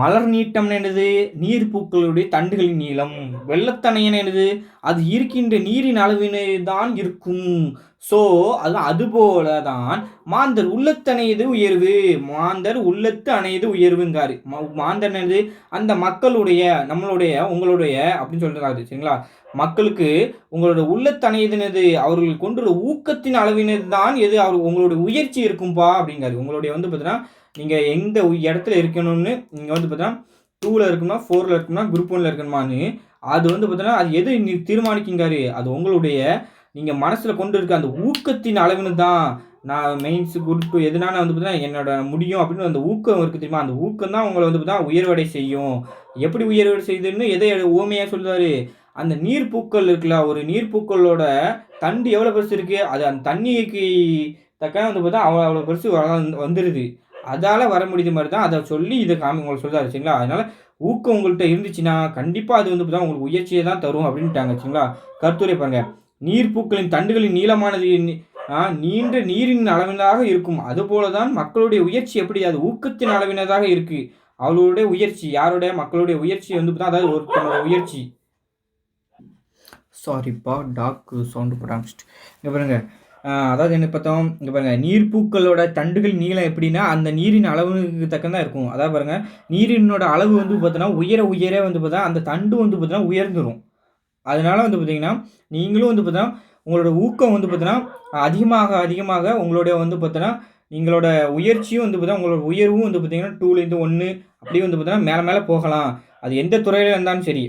மலர் நீட்டம்னு என்னது? நீர் பூக்களுடைய தண்டுகளின் நீளம். வெள்ளத்தணையன் என்னது? அது இருக்கின்ற நீரின் அளவினை தான் இருக்கும். ஸோ அதுபோல தான் மாந்தர் உள்ளத்தணையது உயர்வு. மாந்தர் உள்ளத்து அணையது உயர்வுங்காரு. மாந்தர் என்னது? அந்த மக்களுடைய உங்களுடைய அப்படின்னு சொல்றாரு. சரிங்களா? மக்களுக்கு உங்களுடைய உள்ளத்தணையதுனது அவர்கள் கொண்டுள்ள ஊக்கத்தின் அளவினது தான் எது உங்களுடைய உயர்ச்சி இருக்கும்பா அப்படிங்காரு. உங்களுடைய வந்து பார்த்தீங்கன்னா நீங்கள் எந்த இடத்துல இருக்கணும்னு நீங்கள் வந்து பார்த்தீங்கன்னா 2ல இருக்குமா, 4ல இருக்குமா, குரூப் 1ல இருக்கணுமான்னு அது வந்து பார்த்தீங்கன்னா, அது எது நீ தீர்மானிக்குங்காரு. அது உங்களுடைய நீங்க மனசுல கொண்டு இருக்க அந்த ஊக்கத்தின் அளவினு தான். நான் மெயின்ஸ், குரூப் 2 எதுனாலும் வந்து பார்த்தீங்கன்னா, என்னோட முடியும் அப்படின்னு அந்த ஊக்கம் இருக்கு தெரியுமா? அந்த ஊக்கம் தான் உங்கள வந்து பார்த்தீங்கன்னா உயர்வடை செய்யும். எப்படி உயர்வடை செய்யுதுன்னு எத உவமையா சொல்றாரு? அந்த நீர்ப்பூக்கள் இருக்குல்ல, ஒரு நீர்ப்பூக்களோட தண்டு எவ்வளோ பெருசு இருக்கு? அது அந்த தண்ணிக்கு தக்க வந்து பார்த்தா அவ்வளோ பெருசு வந்துருது. அதால வர முடியுது மாரி தான் அத சொல்லி இத உங்களுக்கு சொல்றாரு சரிங்களா? அதனால ஊக்கம் உங்கள்ட்ட இருந்துச்சுன்னா, கண்டிப்பா அது வந்து பார்த்தா உங்களுக்கு உயர்ச்சிய தான் தரும் அப்டின்ட்டாங்க சரிங்களா? கருத்துரை பாருங்க. நீர்ப்பூக்களின் தண்டுகளின் நீளமானது நீண்ட நீரின் அளவினதாக இருக்கும். அதுபோல தான் மக்களுடைய உயர்ச்சி எப்படி அது ஊக்கத்தின் அளவினதாக இருக்கு. அவளுடைய உயர்ச்சி யாருடைய மக்களுடைய உயர்ச்சி வந்து பார்த்தா அதாவது ஒருத்தனோட உயர்ச்சி. சாரிப்பா டாக் சவுண்ட் போட ஆரம்பிச்சுட்டு. இங்க பாருங்க. அதாவது என்ன பார்த்தோம், இங்க பாருங்க நீர்ப்பூக்களோட தண்டுகள் நீளம் எப்படின்னா, அந்த நீரின் அளவுக்கு தக்கன தான் இருக்கும். அதாவது பாருங்க, நீரினோட அளவு வந்து பார்த்தீங்கன்னா, உயர உயர வந்து பார்த்தா அந்த தண்டு வந்து பார்த்தீங்கன்னா உயர்ந்துரும். அதனால வந்து பார்த்தீங்கன்னா, நீங்களும் வந்து பார்த்தீங்கன்னா, உங்களோட ஊக்கம் வந்து பார்த்தீங்கன்னா, அதிகமாக அதிகமாக உங்களுடைய வந்து பார்த்தீங்கன்னா, நீங்களோட உயர்ச்சியும் வந்து பார்த்தீங்கன்னா, உங்களோட உயர்வும் வந்து பார்த்தீங்கன்னா 2லேருந்து 1 அப்படியே வந்து பார்த்தீங்கன்னா, மேல மேல போகலாம். அது எந்த துறையில இருந்தாலும் சரி.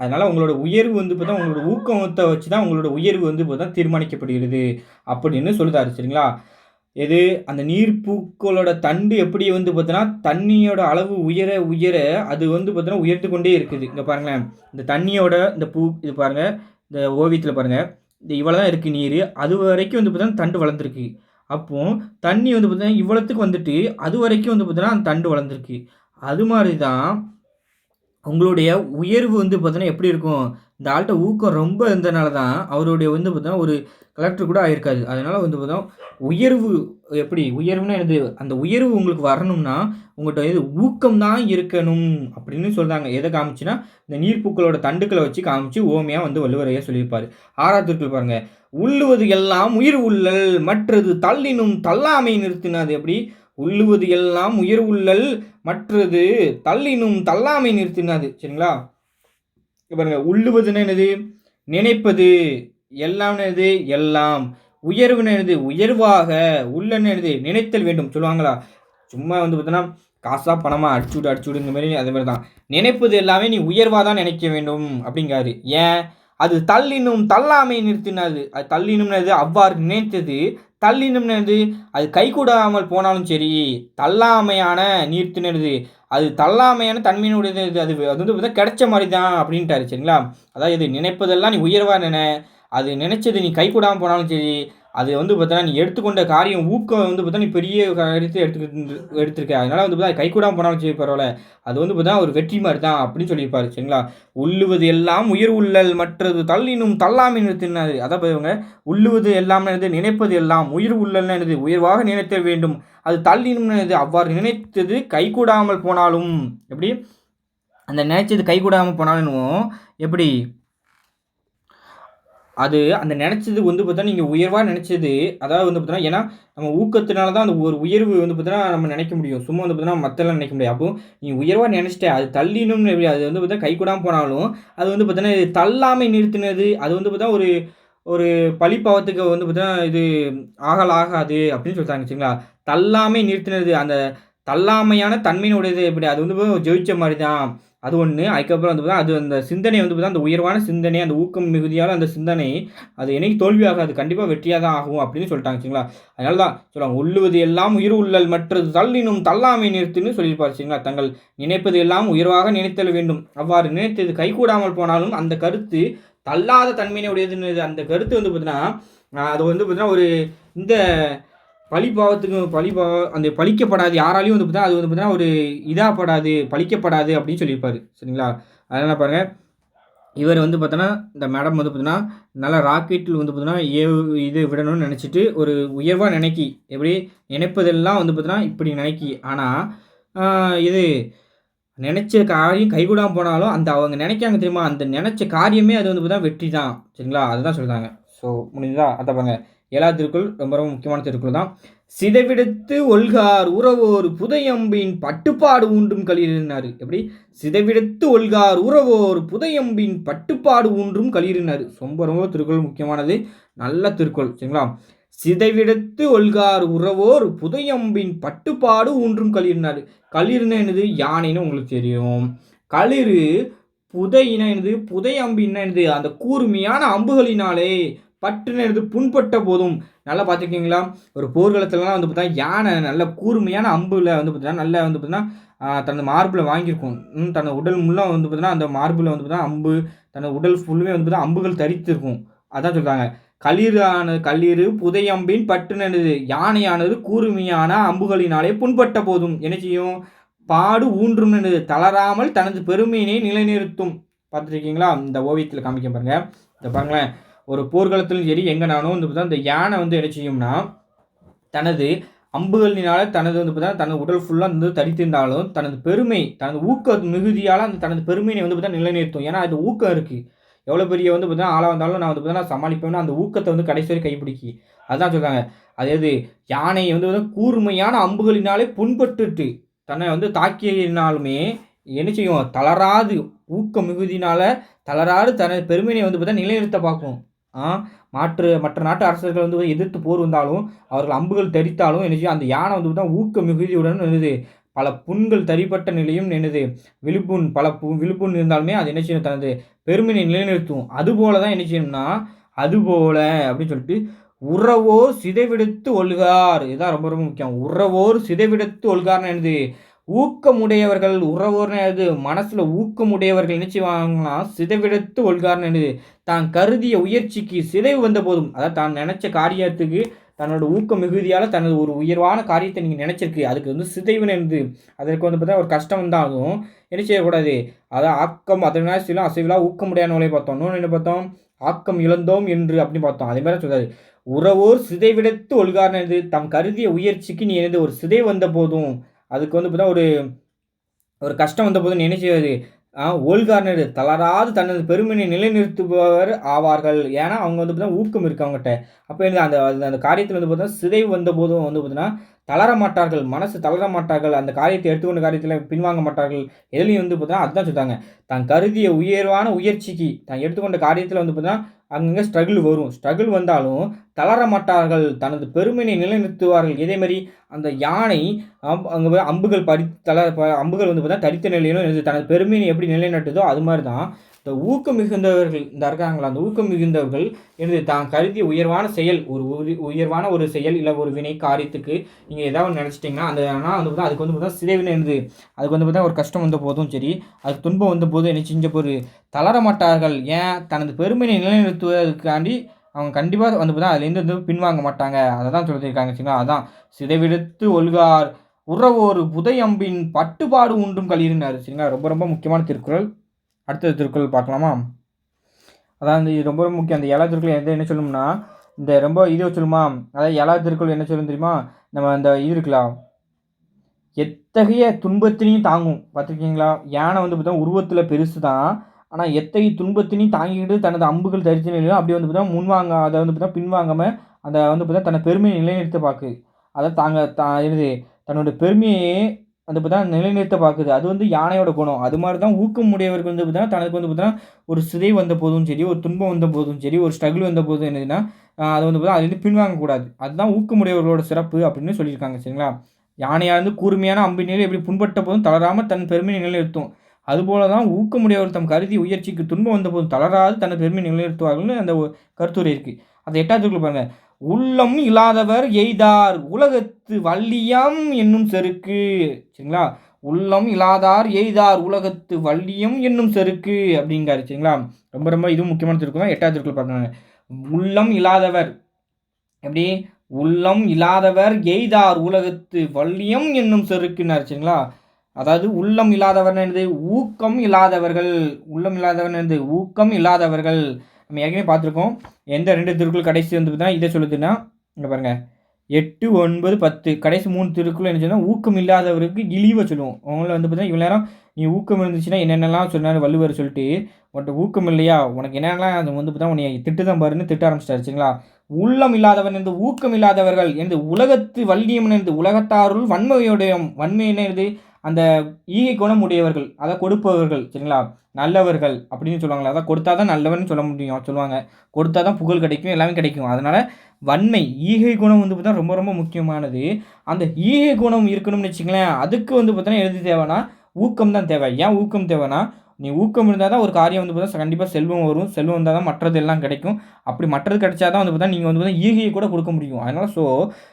அதனால உங்களோட உயர்வு வந்து பார்த்தா, உங்களோட ஊக்கத்த வச்சு தான் உங்களோட உயர்வு வந்து பார்த்தா தீர்மானிக்கப்படுகிறது. அப்படின்னு சொல்லுதாரு சரிங்களா? எது அந்த நீர்ப்பூக்களோட தண்டு எப்படி வந்து பார்த்தீன்னா, தண்ணியோட அளவு உயர உயர அது வந்து பார்த்தீங்கன்னா, உயர்ந்து கொண்டே இருக்குது. இங்க பாருங்களேன். இந்த தண்ணியோட இந்த பூ இது பாருங்க. இந்த ஓவியத்தில பாருங்க. இந்த இவ்வளோ தான் இருக்கு நீரு. அதுவரைக்கும் வந்து பார்த்தீங்கன்னா, தண்டு வளர்ந்திருக்கு. அப்போ தண்ணி வந்து பார்த்தீங்கன்னா, இவ்வளத்துக்கு வந்துட்டு அதுவரைக்கும் வந்து பார்த்தீங்கன்னா, அந்த தண்டு வளர்ந்திருக்கு. அது மாரி தான் உங்களுடைய உயர்வு வந்து பார்த்தீங்கன்னா, எப்படி இருக்கும்? இந்த ஆள்ட்ட ஊக்கம் ரொம்ப இருந்தனால தான், அவருடைய வந்து பார்த்தீங்கன்னா, ஒரு கலெக்டர் கூட ஆயிருக்காரு. அதனால வந்து பார்த்தீங்கன்னா, உயர்வு எப்படி? உயர்வுனா என்னது? அந்த உயர்வு உங்களுக்கு வரணும்னா, உங்கட்ட இது ஊக்கம் தான் இருக்கணும் அப்படின்னு சொல்றாங்க. எத காமிச்சுன்னா, இந்த நீர்ப்பூக்களோட தண்டுக்கள வச்சு காமிச்சு உவமையா வந்து வள்ளுவர் ஐயா சொல்லியிருப்பாரு. 6வது திருக்குறள் பாருங்க. "உள்ளுவது எல்லாம் உயிர் உள்ளல் மற்றது தள்ளினும் தள்ளாமை நிறுத்தின" அது எப்படி? "உள்ளுவது எல்லாம் உயிர் உள்ளல் மற்றது தள்ளினும் தள்ளாமை நிறுத்தினது." சரிங்களா? இங்க பாருங்க. உள்ளுவதுன்னா என்னது? நினைப்பது. எல்லாம்னா என்னது? எல்லாம். உயர்வுன்னா என்னது? உயர்வாக. உள்ளன்னா என்னது? நினைத்தல் வேண்டும். சொல்லுவாங்களா? சும்மா வந்து பார்த்தீங்கன்னா, காசா, பணமா அடிச்சுடு, அடிச்சுடு இந்த மாரி அது மாரி தான். நினைப்பது எல்லாமே நீ உயர்வா தான் நினைக்க வேண்டும் அப்படிங்காரு. ஏன்? அது தள்ளினும் தள்ளாமை நிறுத்தினது. அது தள்ளினும்னா எது? அவ்வாறு நினைத்தது. தள்ளினும்னா எது? அது கைகூடாமல் போனாலும் சரி, தள்ளாமையான நிறுத்தினது. அது தள்ளாமையான தன்மையினுடையது அது அது வந்து பார்த்தா கிடைச்ச மாரி தான் அப்படின்ட்டாரு சரிங்களா? அதாவது நினைப்பதெல்லாம் நீ உயர்வா அது நினைச்சது நீ கைகூடாம போனாலும் சரி, அது வந்து பார்த்தீங்கன்னா, நீ எடுத்துக்கொண்ட காரியம் ஊக்கம் வந்து பார்த்தீங்கன்னா, நீ பெரிய காரியத்த எடுத்திருக்க. அதனால வந்து பார்த்தா கைகூடாம போனாலும் சரி பரவால்ல. அது வந்து பார்த்தீங்கன்னா, ஒரு வெற்றி மாரி தான் அப்படின்னு சொல்லியிருப்பாரு. சரிங்களா? "உள்ளுவது எல்லாம் உயிர் உள்ளல் மற்றது தள்ளினும் தள்ளாமை நிறுத்தினாரு." அதான் பாருங்க. உள்ளுவது எல்லாம் என்னது? நினைப்பது எல்லாம். உயிர் உள்ளல்னா என்னது? உயர்வாக நினைத்தல் வேண்டும். அது தள்ளினும்னா என்னது? அவ்வாறு நினைத்தது கைகூடாமல் போனாலும் எப்படி? அந்த நினைச்சது கைகூடாம போனாலும் எப்படி? அது அந்த நெனச்சது வந்து பார்த்தீங்கன்னா, நீங்க உயர்வா நெனச்சது, அதாவது வந்து பார்த்தீங்கன்னா ஏன்னா, நம்ம ஊக்கத்தினால தான் அந்த ஒரு உயர்வு வந்து பார்த்தீங்கன்னா, நம்ம நெனைக்க முடியும். சும்மா வந்து பார்த்தீங்கன்னா, மத்தெல்லாம் நெனைக்க முடியாது. அப்போ நீ உயர்வா நெனச்சுட்ட, அது தள்ளினும்னு எப்படி அது வந்து பார்த்தீங்கன்னா, கைகூடாம போனாலும், அது வந்து பார்த்தீங்கன்னா, தள்ளாமை நிறுத்தினது, அது வந்து பார்த்தீங்கன்னா, ஒரு ஒரு பழிப்பாவத்துக்கு வந்து பார்த்தீங்கன்னா, இது ஆகாது அப்படின்னு சொல்லிட்டாங்க வச்சுக்கங்களா. தள்ளாமை நிறுத்தினது, அந்த தள்ளாமையான தன்மையினுடையது எப்படி? அது வந்து ஜெயிச்ச மாரி தான். அது ஒண்ணு. அதுக்கப்புறம் வந்து பார்த்தா, அது அந்த சிந்தனை வந்து பார்த்தா, அந்த உயர்வான சிந்தனை, அந்த ஊக்கம் மிகுதியான அந்த சிந்தனை, அது என்னைக்கும் தோல்வியாகாது. கண்டிப்பா வெற்றியா தான் ஆகும் அப்படின்னு சொல்லிட்டாங்க சரிங்களா. அதனால தான் சொல்லுவாங்க, "உள்ளுவது எல்லாம் உயிர் உள்ளல் மற்றது தள்ளினும் தள்ளாமை நிறுத்துன்னு" சொல்லியிருப்பாரு சரிங்களா. தங்கள் நினைப்பது எல்லாம் உயர்வாக நினைத்தல் வேண்டும். அவ்வாறு நினைத்தது கைகூடாமல் போனாலும், அந்த கருத்து தள்ளாத தன்மையினுடையதுன்னு அந்த கருத்து வந்து பார்த்தீங்கன்னா, அது வந்து பார்த்தீங்கன்னா, ஒரு இந்த அந்த பழிக்கப்படாது. யாராலயும் வந்து பார்த்தீங்கன்னா, அது வந்து பார்த்தீங்கன்னா, ஒரு படாது, பழிக்கப்படாது அப்படின்னு சொல்லியிருப்பாரு. சரிங்களா? அதனால பாருங்க, இவர் வந்து பார்த்தோன்னா, இந்த மேடம் வந்து பார்த்தீங்கன்னா, நல்லா ராக்கெட்ல வந்து பார்த்தீங்கன்னா, இது விடணும்னு நெனச்சுட்டு, ஒரு உயர்வா நெனைக்கி, எப்படி நினைப்பதெல்லாம் வந்து பார்த்தீங்கன்னா, இப்படி நெனைக்கி. ஆனா, ஆ இது நெனைச்ச காரியம் கைகூடாம போனாலும், அந்த அவங்க நெனைக்காங்க தெரியுமா? அந்த நெனைச்ச காரியமே அது வந்து பார்த்தீங்கன்னா, வெற்றி தான். சரிங்களா? அதுதான் சொல்றாங்க. ஸோ முடிஞ்சதா? அத பாருங்க. 7வது திருக்குறள் ரொம்ப ரொம்ப முக்கியமான திருக்குறள் தான். "சிதைவிடத்து ஒல்கார் உரவோர் புதையம்பின் பட்டுப்பாடு ஊன்றும் களிறுனாரு." எப்படி? "சிதைவிடத்து ஒல்கார் உரவோர் புதையம்பின் பட்டுப்பாடு ஊன்றும் களிறுனாரு." ரொம்ப ரொம்ப திருக்குறள் முக்கியமானது. நல்ல திருக்குறள். சரிங்களா? சிதைவிடத்து ஒல்கார் உறவோர் புதையம்பின் பட்டுப்பாடு ஊன்றும் களிர்னாரு. களிர்னா என்னது? யானைன்னு உங்களுக்கு தெரியும். களிறு புதையினா என்னது? புதையம்பின்னா என்னது? அந்த கூர்மையான அம்புகளினாலே பட்டுன்னு என்னது? புண்பட்ட போதும். நல்லா பார்த்துருக்கீங்களா? ஒரு போர்க்களத்துலலாம் வந்து பார்த்தீங்கன்னா யானை நல்ல கூர்மையான அம்புல வந்து பார்த்தீங்கன்னா நல்லா வந்து பார்த்தீங்கன்னா தனது மார்பில வாங்கியிருக்கும். தனது உடல் முள்ள வந்து பார்த்தீங்கன்னா அந்த மார்பில வந்து பார்த்தீங்கன்னா அம்பு தனது உடல் ஃபுல்லுமே வந்து பார்த்தீங்கன்னா அம்புகள் தரித்திருக்கும். அதான் சொல்றாங்க. களிறு புதையம்பின் பட்டுனது யானையானது கூர்மையான அம்புகளினாலே புண்பட்ட போதும் என்ன செய்யும்? பாடு ஊன்றும் என்னது? தளராமல் தனது பெருமையினை நிலைநிறுத்தும். பார்த்துருக்கீங்களா? இந்த ஓவியத்தில் காமிக்க பாருங்க. இத பாருங்களேன். ஒரு போர்க்களத்திலும் சரி எங்கனாலும் வந்து பார்த்தா இந்த யானை வந்து என்ன செய்யும்னா, தனது அம்புகளினால தனது வந்து பார்த்தா தனது உடல் ஃபுல்லா வந்து தரித்திருந்தாலும், தனது பெருமை, தனது ஊக்க மிகுதியால அந்த தனது பெருமையினை வந்து பார்த்தா நிலைநிறுத்தும். ஏன்னா, அது ஊக்கம் இருக்கு. எவ்வளோ பெரிய வந்து பார்த்தீங்கன்னா, ஆளா வந்தாலும் நான் வந்து பார்த்தீங்கன்னா சமாளிப்பேன்னு அந்த ஊக்கத்த வந்து கடைசி வரை கைப்பிடிக்கி. அதான் சொல்றாங்க. அதாவது யானை வந்து கூர்மையான அம்புகளினாலே புண்பட்டுட்டு, தன்னை வந்து தாக்கியதினாலுமே என்ன செய்யும்? தளராது ஊக்க மிகுதியினால தளராது தனது பெருமையினை வந்து பார்த்தா நிலைநிறுத்த பார்க்கும். ஆ மற்ற நாட்டு அரசர்கள் வந்து எதிர்த்து போர் வந்தாலும், அவர்கள் அம்புகள் தரித்தாலும் என்ன செய்யும்? அந்த யானை வந்து பார்த்தா ஊக்க மிகுதியுடன் என்னது? பல புண்கள் தரிப்பட்ட நிலையும் என்னது? விழுப்புண் இருந்தாலுமே அது என்ன செய்யும்? தனது பெருமையினை நிலைநிறுத்தும். அதுபோல தான் என்ன செய்யணும்னா, அதுபோல அப்படின்னு சொல்லிட்டு, "உறவோர் சிதைவிடத்து ஒல்கார்" இதுதான் ரொம்ப ரொம்ப முக்கியம். "உறவோர் சிதைவிடத்து ஒல்கார்ன்னா" என்னது? ஊக்கமுடையவர்கள் உறவோர்னா எது? மனசுல ஊக்கமுடையவர்கள் என்ன செய்வாங்கன்னா, சிதைவிடத்து ஒல்கார்ன்னு என்னது? தான் கருதிய உயர்ச்சிக்கு சிதைவு வந்த போதும், அதாவது தான் நெனச்ச காரியத்துக்கு தன்னோட ஊக்க மிகுதியால தனது ஒரு உயர்வான காரியத்த நீங்க நெனச்சிருக்கு. அதுக்கு வந்து சிதைவுன்னு என்னது? அதற்கு வந்து பார்த்தா ஒரு கஷ்டம் வந்தாலும் என்ன செய்யக்கூடாது? அதான் ஆக்கம் அதனால் சில அசைவிலா ஊக்கமுடையான் நூலை பார்த்தோம். இன்னொன்னு என்ன பார்த்தோம்? ஆக்கம் இழந்தோம் என்று அப்படின்னு பார்த்தோம். அதே மாரி சொல்றாரு. உறவோர் சிதைவிடத்து ஒல்கார்ன்னு என்னது? தாம் கருதிய உயர்ச்சிக்கு நீ என்னது? ஒரு சிதைவு வந்த போதும், அதுக்கு வந்து பார்த்தா ஒரு ஒரு கஷ்டம் வந்தபோது நீ என்ன செய்வது? ஓல்கார்னர் தளராது தனது பெருமையினை நிலைநிறுத்துபவர் ஆவார்கள். ஏன்னா, அவங்க வந்து பார்த்தீங்கன்னா, ஊக்கம் இருக்கு அவங்கட்ட. அப்ப என்ன அந்த அந்த காரியத்தில வந்து பார்த்தீங்கன்னா, சிதைவு வந்தபோதும் வந்து பார்த்தீங்கன்னா, தளர மாட்டார்கள். மனசு தளர மாட்டார்கள். அந்த காரியத்தை எடுத்துக்கொண்ட காரியத்தில பின்வாங்க மாட்டார்கள். எதுலயும் வந்து பார்த்தீங்கன்னா, அதுதான் சொல்றாங்க. தான் கருதிய உயர்வான உயர்ச்சிக்கு தான் எடுத்துக்கொண்ட காரியத்தில வந்து பார்த்தீங்கன்னா, அங்கங்க ஸ்ட்ரகிள் வரும். ஸ்ட்ரகிள் வந்தாலும் தளர மாட்டார்கள். தனது பெருமையினை நிலைநிறுத்துவார்கள். இதே மாரி அந்த யானை அங்க போய் அம்புகள் வந்து பார்த்தா தரித்த நிலையிலும் தனது பெருமையை எப்படி நிலைநாட்டுதோ அது மாரி தான் இந்த ஊக்கம் மிகுந்தவர்கள் இந்த இருக்காங்களா அந்த ஊக்கம் மிகுந்தவர்கள் எனது தான் கருதிய உயர்வான செயல் ஒரு உயர்வான ஒரு செயல் இல்லை ஒரு வினை காரியத்துக்கு நீங்கள் ஏதாவது நினச்சிட்டிங்கன்னா அந்த ஆனால் வந்து பார்த்தா அதுக்கு வந்து பார்த்தா சிதைவினை இருந்து அதுக்கு வந்து பார்த்தா ஒரு கஷ்டம் வந்த போதும் சரி அதுக்கு துன்பம் வந்த போதும் என்ன செஞ்ச போது தளர மாட்டார்கள் ஏன் தனது பெருமையை நிலைநிறுத்துவதற்காண்டி அவங்க கண்டிப்பாக வந்து பார்த்தா அதுலேருந்து வந்து பின்வாங்க மாட்டாங்க அதை தான் சொல்லியிருக்காங்க சரிங்களா அதான் சிதைவிடுத்து ஒல்கார் உறவோரு புதையம்பின் பட்டுப்பாடு உண்டும் களிர்னாரு சரிங்களா ரொம்ப ரொம்ப முக்கியமான திருக்குறள் அடுத்த திருக்குறள் பார்க்கலாமா அதாவது இது ரொம்ப ரொம்ப முக்கியம் அந்த 7வது திருக்குறள் என்ன சொல்லணும்னா இந்த ரொம்ப இது சொல்லுமா அதாவது 7வது திருக்குறள் என்ன சொல்லணும் தெரியுமா நம்ம அந்த இது இருக்கலாம் எத்தகைய துன்பத்தினையும் தாங்கும் பார்த்துருக்கீங்களா யானை வந்து பார்த்தா உருவத்தில் பெருசு தான் ஆனால் எத்தகைய துன்பத்தினையும் தாங்கிக்கிட்டு தனது அம்புகள் தரித்த நிலையும் அப்படி வந்து பார்த்தா முன்வாங்க அதை வந்து பார்த்தா பின்வாங்காமல் அதை வந்து பார்த்தா தன்னை பெருமையை நிலைநிறுத்த பார்க்குது அதை இது தன்னோட பெருமையை வந்து பார்த்தா நிலைநிறுத்த பார்க்குது அது வந்து யானையோட குணம் அது மாதிரி தான் ஊக்கம் உடையவர்கள் வந்து பார்த்தா தனக்கு வந்து பார்த்தா ஒரு சிதை வந்த போதும் சரி ஒரு துன்பம் வந்த போதும் சரி ஒரு ஸ்ட்ரகிள் வந்த போதும் என்னதுன்னா அதை வந்து பார்த்தா அது வந்து பின்வாங்கக்கூடாது அதுதான் ஊக்கமுடையவர்களோட சிறப்பு அப்படின்னு சொல்லியிருக்காங்க சரிங்களா யானையானது கூர்மையான அம்பினில் எப்படி புண்பட்ட போதும் தளராமல் தன் பெருமையை நிலைநிறுத்தும் அதுபோல தான் ஊக்கமுடையவர் தம் கருதி உயர்ச்சிக்கு துன்பம் வந்த போதும் தளராது தன் பெருமையை நிலைநிறுத்துவார்கள்னு அந்த கருத்துரை இருக்குது அந்த 8வது பாருங்க உள்ளம் இல்லாதவர் எய்தார் உலகத்து வள்ளியம் என்னும் செருக்கு சரிங்களா உள்ளம் இல்லாதார் எய்தார் உலகத்து வள்ளியம் என்னும் செருக்கு அப்படிங்காரு சரிங்களா ரொம்ப ரொம்ப இதுவும் முக்கியமான திருக்குறள் 8வது திருக்குறள் பாருங்க உள்ளம் இல்லாதவர் எப்படி உள்ளம் இல்லாதவர் எய்தார் உலகத்து வள்ளியம் என்னும் செருக்குனார் சரிங்களா அதாவது உள்ளம் இல்லாதவர் என்னது ஊக்கம் இல்லாதவர்கள் உள்ளம் இல்லாதவர் என்னது ஊக்கம் இல்லாதவர்கள் நம்ம ஏற்கனவே பார்த்துருக்கோம் எந்த 2 திருக்குறள் கடைசி வந்து பார்த்தா இதை சொல்லுதுன்னா இங்கே பாருங்கள் 8, 9, 10 கடைசி 3 திருக்குறள் என்ன சொன்னால் ஊக்கம் இல்லாதவருக்கு இழிவை சொல்லுவோம் அவங்கள வந்து பார்த்தீங்கன்னா இவ்வளோ நேரம் நீ ஊக்கம் இருந்துச்சுன்னா என்னென்னலாம் சொன்னார் வள்ளுவர் சொல்லிட்டு உன்ட்ட ஊக்கம் இல்லையா உனக்கு என்னென்னலாம் அது வந்து பார்த்தா உன்னை திட்டு தான் பாருன்னு திட்ட ஆரம்பிச்சிட்டாரு சரிங்களா உள்ளம் இல்லாதவன் என்று ஊக்கம் இல்லாதவர்கள் என்று உலகத்து வள்ளியம் என்று உலகத்தாருள் வன்மையுடைய வன்மை என்னது அந்த ஈகை குணம் உடையவர்கள், அதை கொடுப்பவர்கள் சரிங்களா? நல்லவர்கள் அப்படின்னு சொல்லுவாங்கல்ல. அதான் கொடுத்தா தான் நல்லவன்னு சொல்லுவாங்க. கொடுத்தா தான் புகழ் கிடைக்கும், எல்லாமே கிடைக்கும். அதனால வன்மை, ஈகை குணம் வந்து பார்த்தீங்கன்னா ரொம்ப ரொம்ப முக்கியமானது. அந்த ஈகை குணம் இருக்கணும்னு வச்சுக்கங்களேன், அதுக்கு வந்து பார்த்தீங்கன்னா எது தேவைன்னா, ஊக்கம் தான் தேவை. ஏன் ஊக்கம் தேவைன்னா, நீ ஊக்கம் இருந்தா தான் ஒரு காரியம் வந்து பார்த்தீங்கன்னா கண்டிப்பா செல்வம் வரும். செல்வம் வந்தா தான் மற்றது எல்லாம் கிடைக்கும். அப்படி மற்றது கிடைச்சா தான் வந்து பார்த்தீங்கன்னா, நீங்க வந்து பார்த்தீங்கன்னா ஈகைய கூட கொடுக்க முடியும். அதனால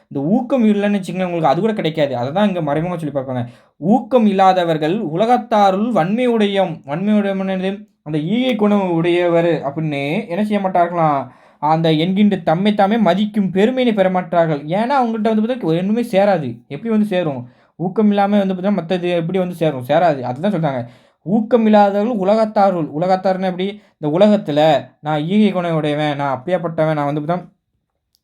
இந்த ஊக்கம் இல்லன்னு வச்சுக்கங்களேன், உங்களுக்கு அது கூட கிடைக்காது. அததான் இங்க மறைமுகமா சொல்லி பார்ப்பாங்க. ஊக்கம் இல்லாதவர்கள் உலகத்தாருள் வன்மையுடையம் என்னது? அந்த ஈகை குணம் உடையவர் அப்படின்னு என்ன செய்ய மாட்டார்களாம்? அந்த என்கின்ற தம்மை தாமே மதிக்கும் பெருமையினை பெறமாட்டார்கள். ஏன்னா, அவங்கள்ட்ட வந்து பார்த்தீங்கன்னா ஒண்ணுமே சேராது. எப்படி வந்து சேரும்? ஊக்கம் இல்லாம வந்து பார்த்தீங்கன்னா, மத்தது எப்படி வந்து சேரும்? சேராது. அதுதான் சொல்றாங்க. ஊக்கம் இல்லாதவர்கள் உலகத்தாருள். உலகத்தார்ன்னா எப்படி? இந்த உலகத்துல நான் ஈகை குணம் உடையவன், நான் அப்படியாப்பட்டவன், நான் வந்து பார்த்தா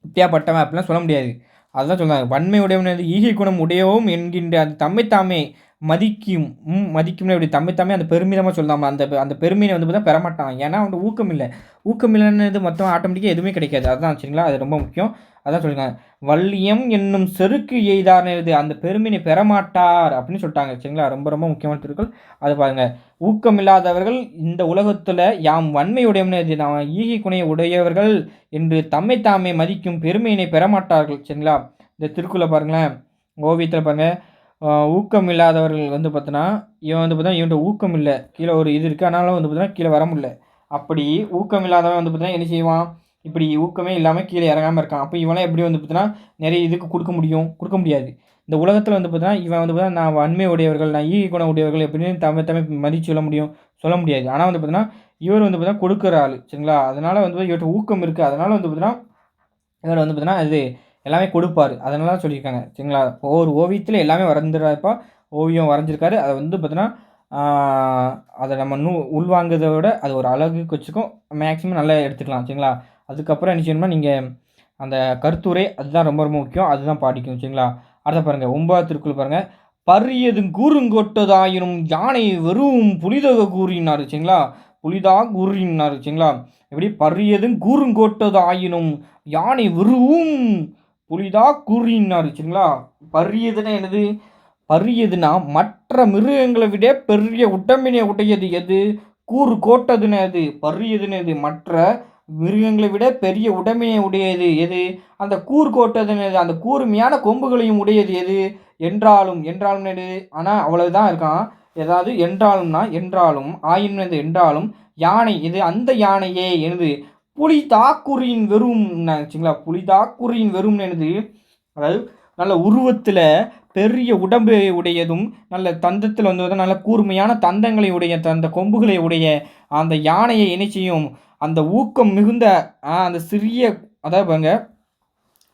இப்படியாப்பட்டவன் அப்படிலாம் சொல்ல முடியாது. அதுதான் சொல்றாங்க. வன்மை உடையவன் ஈகை குணம் உடையவும் என்கின்ற அந்த தம்மை தாமே மதிக்கும். மதிக்கும்னா எப்படி? தம்மை தாமே அந்த பெருமிதமா சொல்லலாமா? அந்த அந்த பெருமைய வந்து பார்த்தா பெறமாட்டான். ஏன்னா, அவனுக்கு ஊக்கம் இல்ல. ஊக்கம் இல்லன்னது மொத்தம் ஆட்டோமேட்டிக்கா எதுவுமே கிடைக்காது. அதுதான் சரிங்களா? அது ரொம்ப முக்கியம். அதான் சொல்லிருக்காங்க. வள்ளியம் என்னும் செருக்கு எய்தார்ன்னு அந்த பெருமையினை பெறமாட்டார் அப்படின்னு சொல்லிட்டாங்க. சரிங்களா? ரொம்ப ரொம்ப முக்கியமான திருக்குறள். அது பாருங்க. ஊக்கம் இல்லாதவர்கள் இந்த உலகத்துல யாம் வன்மையுடையவனது நான் ஈகை குணைய உடையவர்கள் என்று தம்மை தாமே மதிக்கும் பெருமையினை பெறமாட்டார்கள். சரிங்களா? இந்த திருக்குறள பாருங்களேன். ஓவியத்துல பாருங்க. ஊக்கம் இல்லாதவர்கள் வந்து பார்த்தோன்னா, இவன் வந்து பார்த்தா இவன்ட்ட ஊக்கம் இல்ல. கீழ ஒரு இது இருக்கு. ஆனாலும் வந்து பார்த்தீங்கன்னா, கீழ வர முடியல. அப்படி ஊக்கம் இல்லாதவன் வந்து பார்த்தீங்கன்னா, என்ன செய்வான்? இப்படி ஊக்கமே இல்லாம கீழ இறங்காம இருக்கான். அப்ப இவன்லாம் எப்படி வந்து பார்த்தீங்கன்னா, நெறைய இதுக்கு குடுக்க முடியும்? குடுக்க முடியாது. இந்த உலகத்துல வந்து பார்த்தீங்கன்னா, இவன் வந்து பார்த்தீங்கன்னா, நான் வன்மை உடையவர்கள், நான் ஈகை குணம் உடையவர்கள் எப்படின்னு தம்மை தாமே மதிச்சு சொல்ல முடியும்? சொல்ல முடியாது. ஆனா வந்து பார்த்தீங்கன்னா, இவர் வந்து பார்த்தீங்கன்னா, கொடுக்குற ஆளு. சரிங்களா? அதனால வந்து இவர்ட்ட ஊக்கம் இருக்கு. அதனால வந்து பார்த்தீங்கன்னா, இவர் வந்து பார்த்தீங்கன்னா, இது எல்லாமே கொடுப்பாரு. அதனால தான் சொல்லியிருக்காங்க. சரிங்களா? ஒரு ஓவியத்தில எல்லாமே வரைஞ்சிறாருப்பா. ஓவியம் வரைஞ்சிருக்காரு. அத வந்து பார்த்தீங்கன்னா, ஆ அத நம்ம உள்வாங்குறத விட அது ஒரு அழகுக்கு வச்சுக்கும். மேக்ஸிமம் நல்லா எடுத்துக்கலாம். சரிங்களா? அதுக்கப்புறம் என்ன செய்யணும்னா, நீங்க அந்த கருத்துரை அதுதான் ரொம்ப ரொம்ப முக்கியம். அதுதான் பாதிக்கும். சரிங்களா? அடுத்து பாருங்க 9வது திருக்குறள் பாருங்க. "பரியதுங் கூறுங்கொட்டதாயினும் யானை வெறும் புலிதக கூறினாரு." சரிங்களா? புலிதா கூறினாரு. சரிங்களா? எப்படி? "பரியதுங் கூறுங்கோட்டதாயினும் யானை வெறுவும் புலிதா கூறினாரு." சரிங்களா? பரியதுன்னா என்னது? பரியதுன்னா மற்ற மிருகங்களை விட பெரிய உடம்பினை உடையது எது? கூறு கோட்டதுன்னு எது? பரியதுன்னு எது? மற்ற மிருகங்களை விட பெரிய உடம்பினை உடையது எது? அந்த கூர் கோட்டதுன்னு எது? அந்த கூர்மையான கொம்புகளையும் உடையது எது? என்றாலும் என்னது? ஆனா அவ்வளவுதான் இருக்கான். ஏதாவது என்றாலும்னா என்றாலும், ஆயினும் எது? என்றாலும் யானை இது அந்த யானையே எனது புலி தாக்குறியின் வெறும் சரிங்களா? புலி தாக்குறியின் வெறும் எனது அதாவது நல்ல உருவத்துல பெரிய உடம்பை உடையதும், நல்ல தந்தத்தில வந்து நல்ல கூர்மையான தந்தங்களை உடைய அந்த கொம்புகளை உடைய அந்த யானையை என்ன செய்யும்? அந்த ஊக்கம் மிகுந்த அந்த சிறிய அதாவது பாருங்க,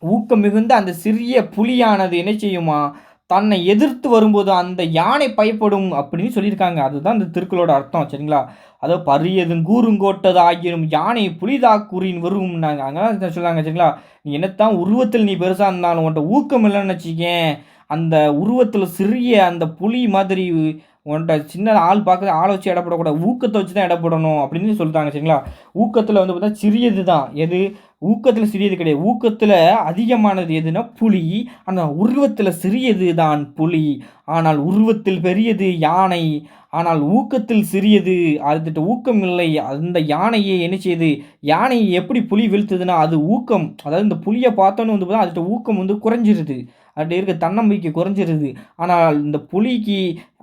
ஊக்கம் மிகுந்த அந்த சிறிய புலியானது என்ன செய்யுமாம்? தன்னை எதிர்த்து வரும்போது அந்த யானை பயப்படும் அப்படின்னு சொல்லியிருக்காங்க. அதுதான் இந்த திருக்குறளோட அர்த்தம். சரிங்களா? அதோ "பரியதுங் கூறுங்கோட்டது ஆகினும் யானை புலிதாக் கூறின் வெறும்னாங்க." அங்க சொல்றாங்க சரிங்களா? "நீ என்னத்தான் உருவத்தில் நீ பெருசா இருந்தாலும் உன்ட்ட ஊக்கம் இல்லன்னு வச்சுக்கயேன், அந்த உருவத்தில சிறிய அந்த புலி மாதிரி உன்ட்ட சின்னதா ஆள் பார்க்க ஆள வச்சு எடை போடக்கூடாது. ஊக்கத்த வச்சு தான் எடை போடணும்." அப்படின்னு சொல்லிட்டாங்க சரிங்களா? ஊக்கத்தில வந்து பார்த்தா சிறியது தான். எது? ஊக்கத்தில சிறியது கிடையாது. ஊக்கத்தில அதிகமானது எதுன்னா புலி. ஆனா உருவத்தில சிறியது தான் புலி. ஆனால் உருவத்தில் பெரியது யானை. ஆனால் ஊக்கத்தில் சிறியது. அதுட்ட ஊக்கம் இல்லை. அந்த யானையை என்ன செய்யுது? யானையை எப்படி புலி வீழ்த்துதுன்னா, அது ஊக்கம். அதாவது இந்த புலிய பார்த்தோனே வந்து பார்த்தா, அதுட்ட ஊக்கம் வந்து குறைஞ்சிருது. அதுட்ட இருக்க தன்னம்பிக்கை குறைஞ்சிருது. ஆனால் இந்த புலிக்கு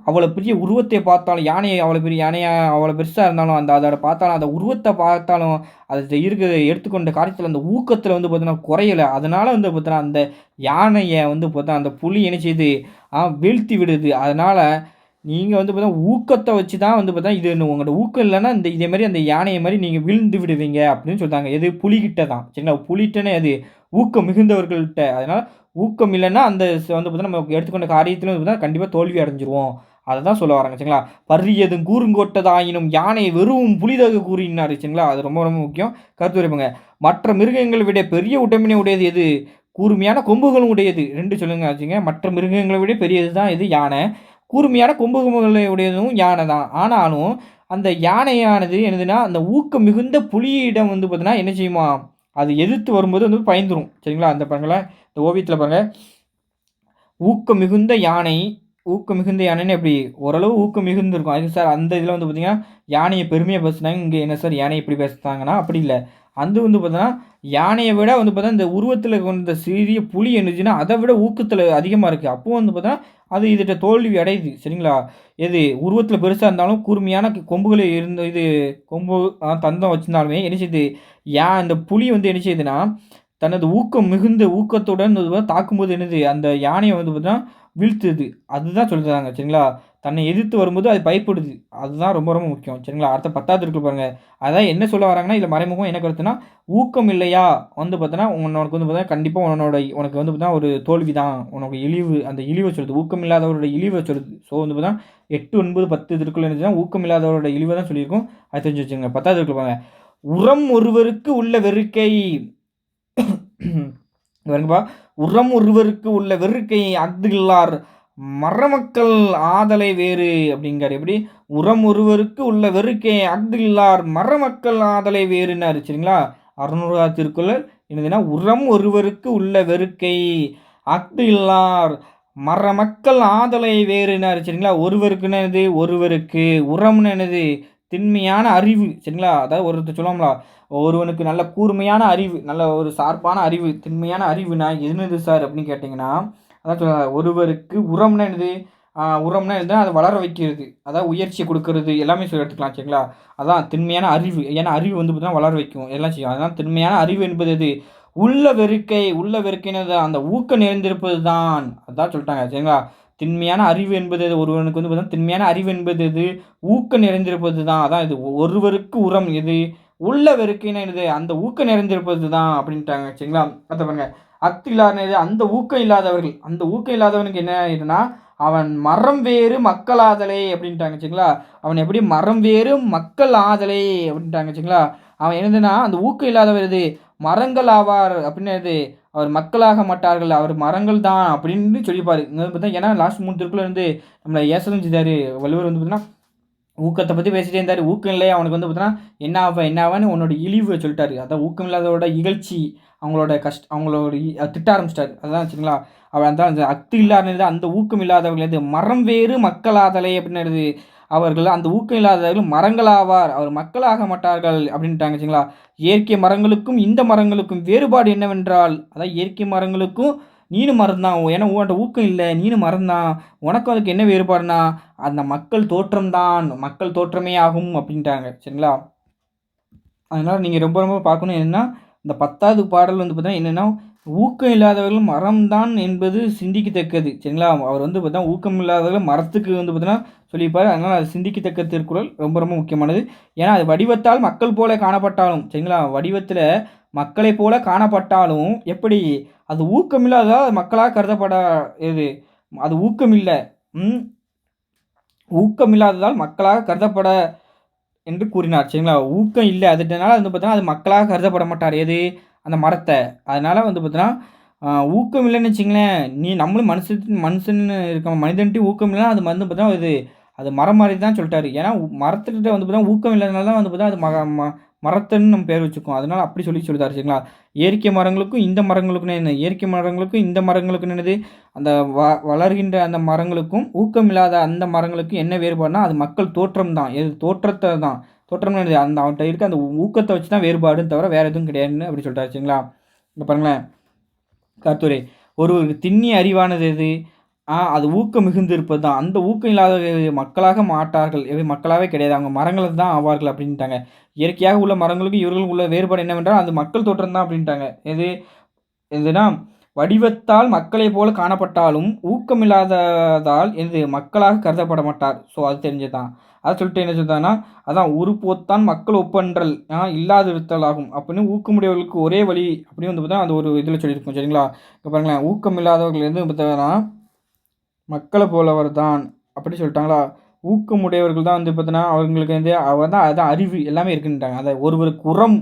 அவ்வளோ பெரிய உருவத்தை பார்த்தாலும், யானையை அவ்வளோ பெரிய யானையா அவ்வளோ பெருசா இருந்தாலும், அதோட பார்த்தாலும், அந்த உருவத்த பார்த்தாலும், அது இருக்கிற எடுத்துக்கொண்ட காரியத்தில அந்த ஊக்கத்தில வந்து பார்த்தீங்கன்னா குறையல. அதனால வந்து பார்த்தீங்கன்னா, அந்த யானைய வந்து பார்த்தா அந்த புலி என்ன செய்யுது? வீழ்த்தி விடுது. அதனால நீங்க வந்து பார்த்தீங்கன்னா, ஊக்கத்த வச்சு தான் வந்து பார்த்தா, இது உங்கள்ட்ட ஊக்கம் இல்லன்னா, இதே மாரி அந்த யானைய மாரி நீங்க வீழ்ந்து விடுவீங்க அப்படின்னு சொல்றாங்க. எது? புலிகிட்ட தான். சரிங்களா? புலிட்டன்னா எது? ஊக்கம் மிகுந்தவர்கள்ட்ட. அதனால ஊக்கம் இல்லன்னா, அந்த வந்து பார்த்தீங்கன்னா, நம்ம எடுத்துக்கொண்ட காரியத்தில வந்து பார்த்தீங்கன்னா, கண்டிப்பா தோல்வி அடைஞ்சுருவோம். அததான் சொல்ல வராங்க. சரிங்களா? "பரியதுங் கூறுங்கோட்டதாயினும் யானை வெறும் புலிதகு கூறினாரு." சரிங்களா? அது ரொம்ப ரொம்ப முக்கியம். கருத்துரை பாருங்க. "மற்ற மிருகங்களை விட பெரிய உடம்பினை உடையது எது? கூர்மையான கொம்புகளும் உடையது." 2 சொல்லுங்க ஆச்சுங்க. மற்ற மிருகங்களை விட பெரியது தான் எது? யானை. கூர்மையான கொம்புகளை உடையதும் யானை தான். ஆனாலும் அந்த யானையானது என்னதுன்னா, அந்த ஊக்கம் மிகுந்த புலியிடம் வந்து பார்த்தீங்கன்னா, என்ன செய்யுமாம்? அது எதிர்த்து வரும்போது வந்து பயந்துரும். சரிங்களா? அந்த பாருங்களேன், இந்த ஓவியத்தில பாருங்க. ஊக்கம் மிகுந்த யானை ஊக்கம் மிகுந்த யானைன்னு எப்படி? ஓரளவு ஊக்கம் மிகுந்திருக்கும். அதுக்கு சார் அந்த இதில வந்து பார்த்தீங்கன்னா, யானைய பெருமையா பேசுனாங்க. இங்க என்ன சார் யானைய இப்படி பேசுனாங்கன்னா, அப்படி இல்ல. அது வந்து பார்த்தீங்கன்னா, யானைய விட வந்து பார்த்தீங்கன்னா, இந்த உருவத்தில கொண்ட சிறிய புலி என்னச்சுன்னா, அத விட ஊக்கத்தில அதிகமா இருக்கு. அப்போ வந்து பார்த்தீங்கன்னா, அது இதுட்ட தோல்வி அடையுது. சரிங்களா? எது உருவத்தில பெருசா இருந்தாலும், கூர்மையான கொம்புகள் இருந்த இது கொம்பு தந்தம் வச்சிருந்தாலுமே என்ன செய்யுது? இந்த புலி வந்து என்ன செய்யுதுன்னா, தனது ஊக்கம் மிகுந்த ஊக்கத்துடன் தாக்கும்போது என்னது? அந்த யானைய வந்து பார்த்தீங்கன்னா வீழ்த்துது. அதுதான் சொல்லி தராங்க. சரிங்களா? தன்னை எதிர்த்து வரும்போது அது பயப்படுது. அதுதான் ரொம்ப ரொம்ப முக்கியம். சரிங்களா? அடுத்த 10வது இருக்கு பாருங்க. அதான் என்ன சொல்ல வராங்கன்னா, இதுல மறைமுகம் என்ன கருத்துன்னா, ஊக்கம் இல்லையா வந்து பார்த்தீன்னா, உனக்கு வந்து பார்த்தீங்கன்னா, கண்டிப்பா உனக்கு வந்து பார்த்தீங்கன்னா, ஒரு தோல்வி தான். உனக்கு இழிவு அந்த இழிவ சொல்லுது. ஊக்கம் இல்லாதவருடைய இழிவ சொல்லுது. ஸோ வந்து பார்த்தீங்கன்னா, 8, 9, 10 இதுக்குள்ள இருந்துச்சுன்னா, ஊக்கம் இல்லாதவரோட இழிவ தான் சொல்லியிருக்கும். அது தெரிஞ்சு வச்சுக்கங்க. 10வது இருக்கு பாருங்க. உரம் ஒருவருக்கு உள்ள வெறுக்கை பாருங்கப்பா. உரம் ஒருவருக்கு உள்ள வெறுக்கை அஃதில்லார் மறமக்கள் ஆதலை வேறு அப்படிங்காரு. எப்படி? உரம் ஒருவருக்கு உள்ள வெறுக்கை அஃதில்லார் மறமக்கள் ஆதலை வேறுன்னாரு. சரிங்களா? 600வது திருக்குறள் என்னதுன்னா, உரம் ஒருவருக்கு உள்ள வெறுக்கை அஃது இல்லார் மறமக்கள் ஆதலை வேறுன்னாரு. சரிங்களா? ஒருவருக்குன்னா என்னது? ஒருவருக்கு. உரம்னா என்னது? திண்மையான அறிவு. சரிங்களா? அதாவது ஒருத்தர் சொல்லுவோம்ல, ஒருவனுக்கு நல்ல கூர்மையான அறிவு, நல்ல ஒரு ஷார்ப்பான அறிவு, திண்மையான அறிவுனா என்னது சார் அப்படின்னு கேட்டீங்கன்னா, அதான் ஒருவருக்கு உரம்னா என்னது? உரம்னா என்னதுன்னா, அத வளர வைக்கிறது. அதாவது உயர்ச்சிய குடுக்குறது எல்லாமே எடுத்துக்கலாம் சரிங்களா? அதான் திண்மையான அறிவு. ஏன்னா அறிவு வந்து பார்த்தீங்கன்னா வளர வைக்கும். எல்லாம் செய்யும். அதனால திண்மையான அறிவு என்பது எது? உள்ள வெறுக்கை. உள்ள வெறுக்கைன்னா அந்த ஊக்கம் நிறைந்திருப்பது தான். அதான் சொல்ட்டாங்க. சரிங்களா? திண்மையான அறிவு என்பது எது? ஒருவனுக்கு வந்து பார்த்தீங்கன்னா, திண்மையான அறிவு என்பது எது? ஊக்கம் நிறைந்திருப்பது தான். அதான் இது ஒருவருக்கு உரம் எது? உள்ள வெறுக்கைன்னா என்னது? அந்த ஊக்கம் நிறைந்திருப்பது தான் அப்படின்ட்டாங்க. சரிங்களா? அடுத்து பாருங்க. அஃதில்லார்ன்னா அந்த ஊக்கம் இல்லாதவர்கள். அந்த ஊக்கம் இல்லாதவனுக்கு என்ன ஆயிடும்னா, அவன் மரம் வேறு மக்கள் ஆதலை அப்படின்ட்டாங்க. சரிங்களா? அவன் எப்படி மரம் வேறு மக்கள் ஆதலை அப்படின்ட்டாங்க. சரிங்களா? அவன் என்னதுன்னா, அந்த ஊக்கம் இல்லாதவர் எது? மரங்கள் ஆவார் அப்படின்னா எது? அவர் மக்களாக மாட்டார்கள். அவர் மரங்கள் தான் அப்படின்னு சொல்லியிருப்பாரு. இங்க பார்த்தா ஏன்னா லாஸ்ட் 3 திருக்குறள் வந்து நம்மள ஏசவும் செஞ்சாரு. வள்ளுவர் வந்து பார்த்தீங்கன்னா ஊக்கத்த பத்தி பேசிட்டே இருந்தாரு. ஊக்கம் இல்லையா அவனுக்கு வந்து பார்த்தீங்கன்னா, என்ன ஆவ என்ன ஆவன்னு உன்னோட இழிவ சொல்ட்டாரு. அதான் ஊக்கம் இல்லாதவரோட இகழ்ச்சி, அவங்களோட திட்ட ஆரம்பிச்சுட்டாரு. அதான் சரிங்களா? அவன் அதான் அந்த அஃது இல்லாதது அந்த ஊக்கம் இல்லாதவர்கள் எது? மரம் வேறு மக்களாதலை அப்படின்னு அவர்கள் அந்த ஊக்கம் இல்லாதவர்கள் மரங்களாவார். அவர் மக்களாக மாட்டார்கள் அப்படின்ட்டாங்க சரிங்களா? இயற்கை மரங்களுக்கும், இந்த மரங்களுக்கும் வேறுபாடு என்னவென்றால், அதான் இயற்கை மரங்களுக்கும் நீனும் மரம் தான். ஏன்னா உன்ட்ட ஊக்கம் இல்ல. நீனும் மரம் தான். உனக்கும் அதுக்கு என்ன வேறுபாடுனா, அந்த மக்கள் தோற்றம் தான். மக்கள் தோற்றமே ஆகும் அப்படின்ட்டாங்க. சரிங்களா? அதனால நீங்க ரொம்ப ரொம்ப பார்க்கணும் என்னன்னா, இந்த 10வது பாடல் வந்து பார்த்தீங்கன்னா என்னன்னா, ஊக்கம் இல்லாதவர்கள் மரம் தான் என்பது சிந்திக்கத்தக்கது. சரிங்களா? அவர் வந்து பார்த்தா ஊக்கம் இல்லாதவர்கள் மரத்துக்கு வந்து பார்த்தீங்கன்னா சொல்லியிருப்பாரு. அதனால அது சிந்திக்கத்தக்க திருக்குறள். ரொம்ப ரொம்ப முக்கியமானது. ஏன்னா அது வடிவத்தால் மக்கள் போல காணப்பட்டாலும் சரிங்களா? வடிவத்தில மக்களைப் போல காணப்பட்டாலும் எப்படி? அது ஊக்கம் இல்லாததால் மக்களா கருதப்பட இது அது ஊக்கம் இல்ல. ம். ஊக்கம் இல்லாததால் மக்களாக கருதப்பட என்று கூறினார். சரிங்களா? ஊக்கம் இல்ல. அதுட்டனால வந்து பார்த்தீங்கன்னா, அது மக்களாக கருதப்பட மாட்டார். எது? அந்த மரத்த. அதனால வந்து பார்த்தீங்கன்னா, ஊக்கம் இல்லன்னு வச்சுக்கங்களேன், நம்மளும் மனுஷன்னு இருக்க மனிதன்ட்டயும் ஊக்கம் இல்லன்னா, அது வந்து பார்த்தீங்கன்னா, அது மரம் மாரி தான் சொல்ட்டாரு. ஏன்னா, மரத்துக்கிட்ட வந்து பார்த்தீங்கன்னா, ஊக்கம் இல்லாதனால தான் வந்து பார்த்தீங்கன்னா, அது ம ம மரத்துன்னு நம்ம பேர் வச்சுருக்கோம். அதனால அப்படி சொல்லிட்டாரு. சரிங்களா? இயற்கை மரங்களுக்கும், இந்த மரங்களுக்கும் என்ன? இயற்கை மரங்களுக்கும், இந்த மரங்களுக்கும் என்னது? அந்த வளர்கின்ற அந்த மரங்களுக்கும், ஊக்கம் இல்லாத அந்த மரங்களுக்கும் என்ன வேறுபாடுனா, அது மக்கள் தோற்றம் தான். எது? தோற்றத்த தான். தோற்றம்னா என்னது? அவன்ட்ட இருக்க அந்த ஊக்கத்த வச்சு தான் வேறுபாடுன்னு தவிர வேற எதுவும் கிடையாதுன்னு அப்படி சொல்ட்டாரு. சரிங்களா? இங்க பாருங்களேன். கருத்துரை. ஒருவருக்கு திண்ணிய அறிவானது எது? அது ஊக்கம் மிகுந்து இருப்பது தான். அந்த ஊக்கம் இல்லாத மக்களாக மாட்டார்கள். மக்களாவே கிடையாது. அவங்க மரங்கள் தான் ஆவார்கள் அப்படின்ட்டாங்க. இயற்கையாக உள்ள மரங்களுக்கும் இவர்களுக்கும் உள்ள வேறுபாடு என்னவென்றால், அது மக்கள் தோற்றம் தான் அப்படின்ட்டாங்க. எதுனா வடிவத்தால் மக்களைப் போல காணப்பட்டாலும், ஊக்கமில்லாததால் மக்களாக கருதப்பட மாட்டார். ஸோ அது தெரிஞ்சது தான். அத சொல்லிட்டு என்ன சொல்றாங்கன்னா, அதான் "உருப்போத்தான் மக்கள் ஒப்பன்றல் இல்லாதிருத்தல் ஆகும்." அப்படின்னு ஊக்கமுடையவர்களுக்கு ஒரே வழி அப்படின்னு வந்து பார்த்தா, அந்த ஒரு இதில சொல்லியிருக்கும். சரிங்களா? இப்ப பாருங்களேன், ஊக்கம் இல்லாதவர்கள் பார்த்தீங்கன்னா, "மக்கள போலவர் தான்." அப்படி சொல்லிட்டாங்களா? ஊக்கமுடையவர்கள் தான் வந்து பார்த்தீங்கன்னா, அவங்களுக்கு அவர் தான் அதான் அறிவு எல்லாமே இருக்குன்ட்டாங்க. அத ஒருவருக்கு உரம்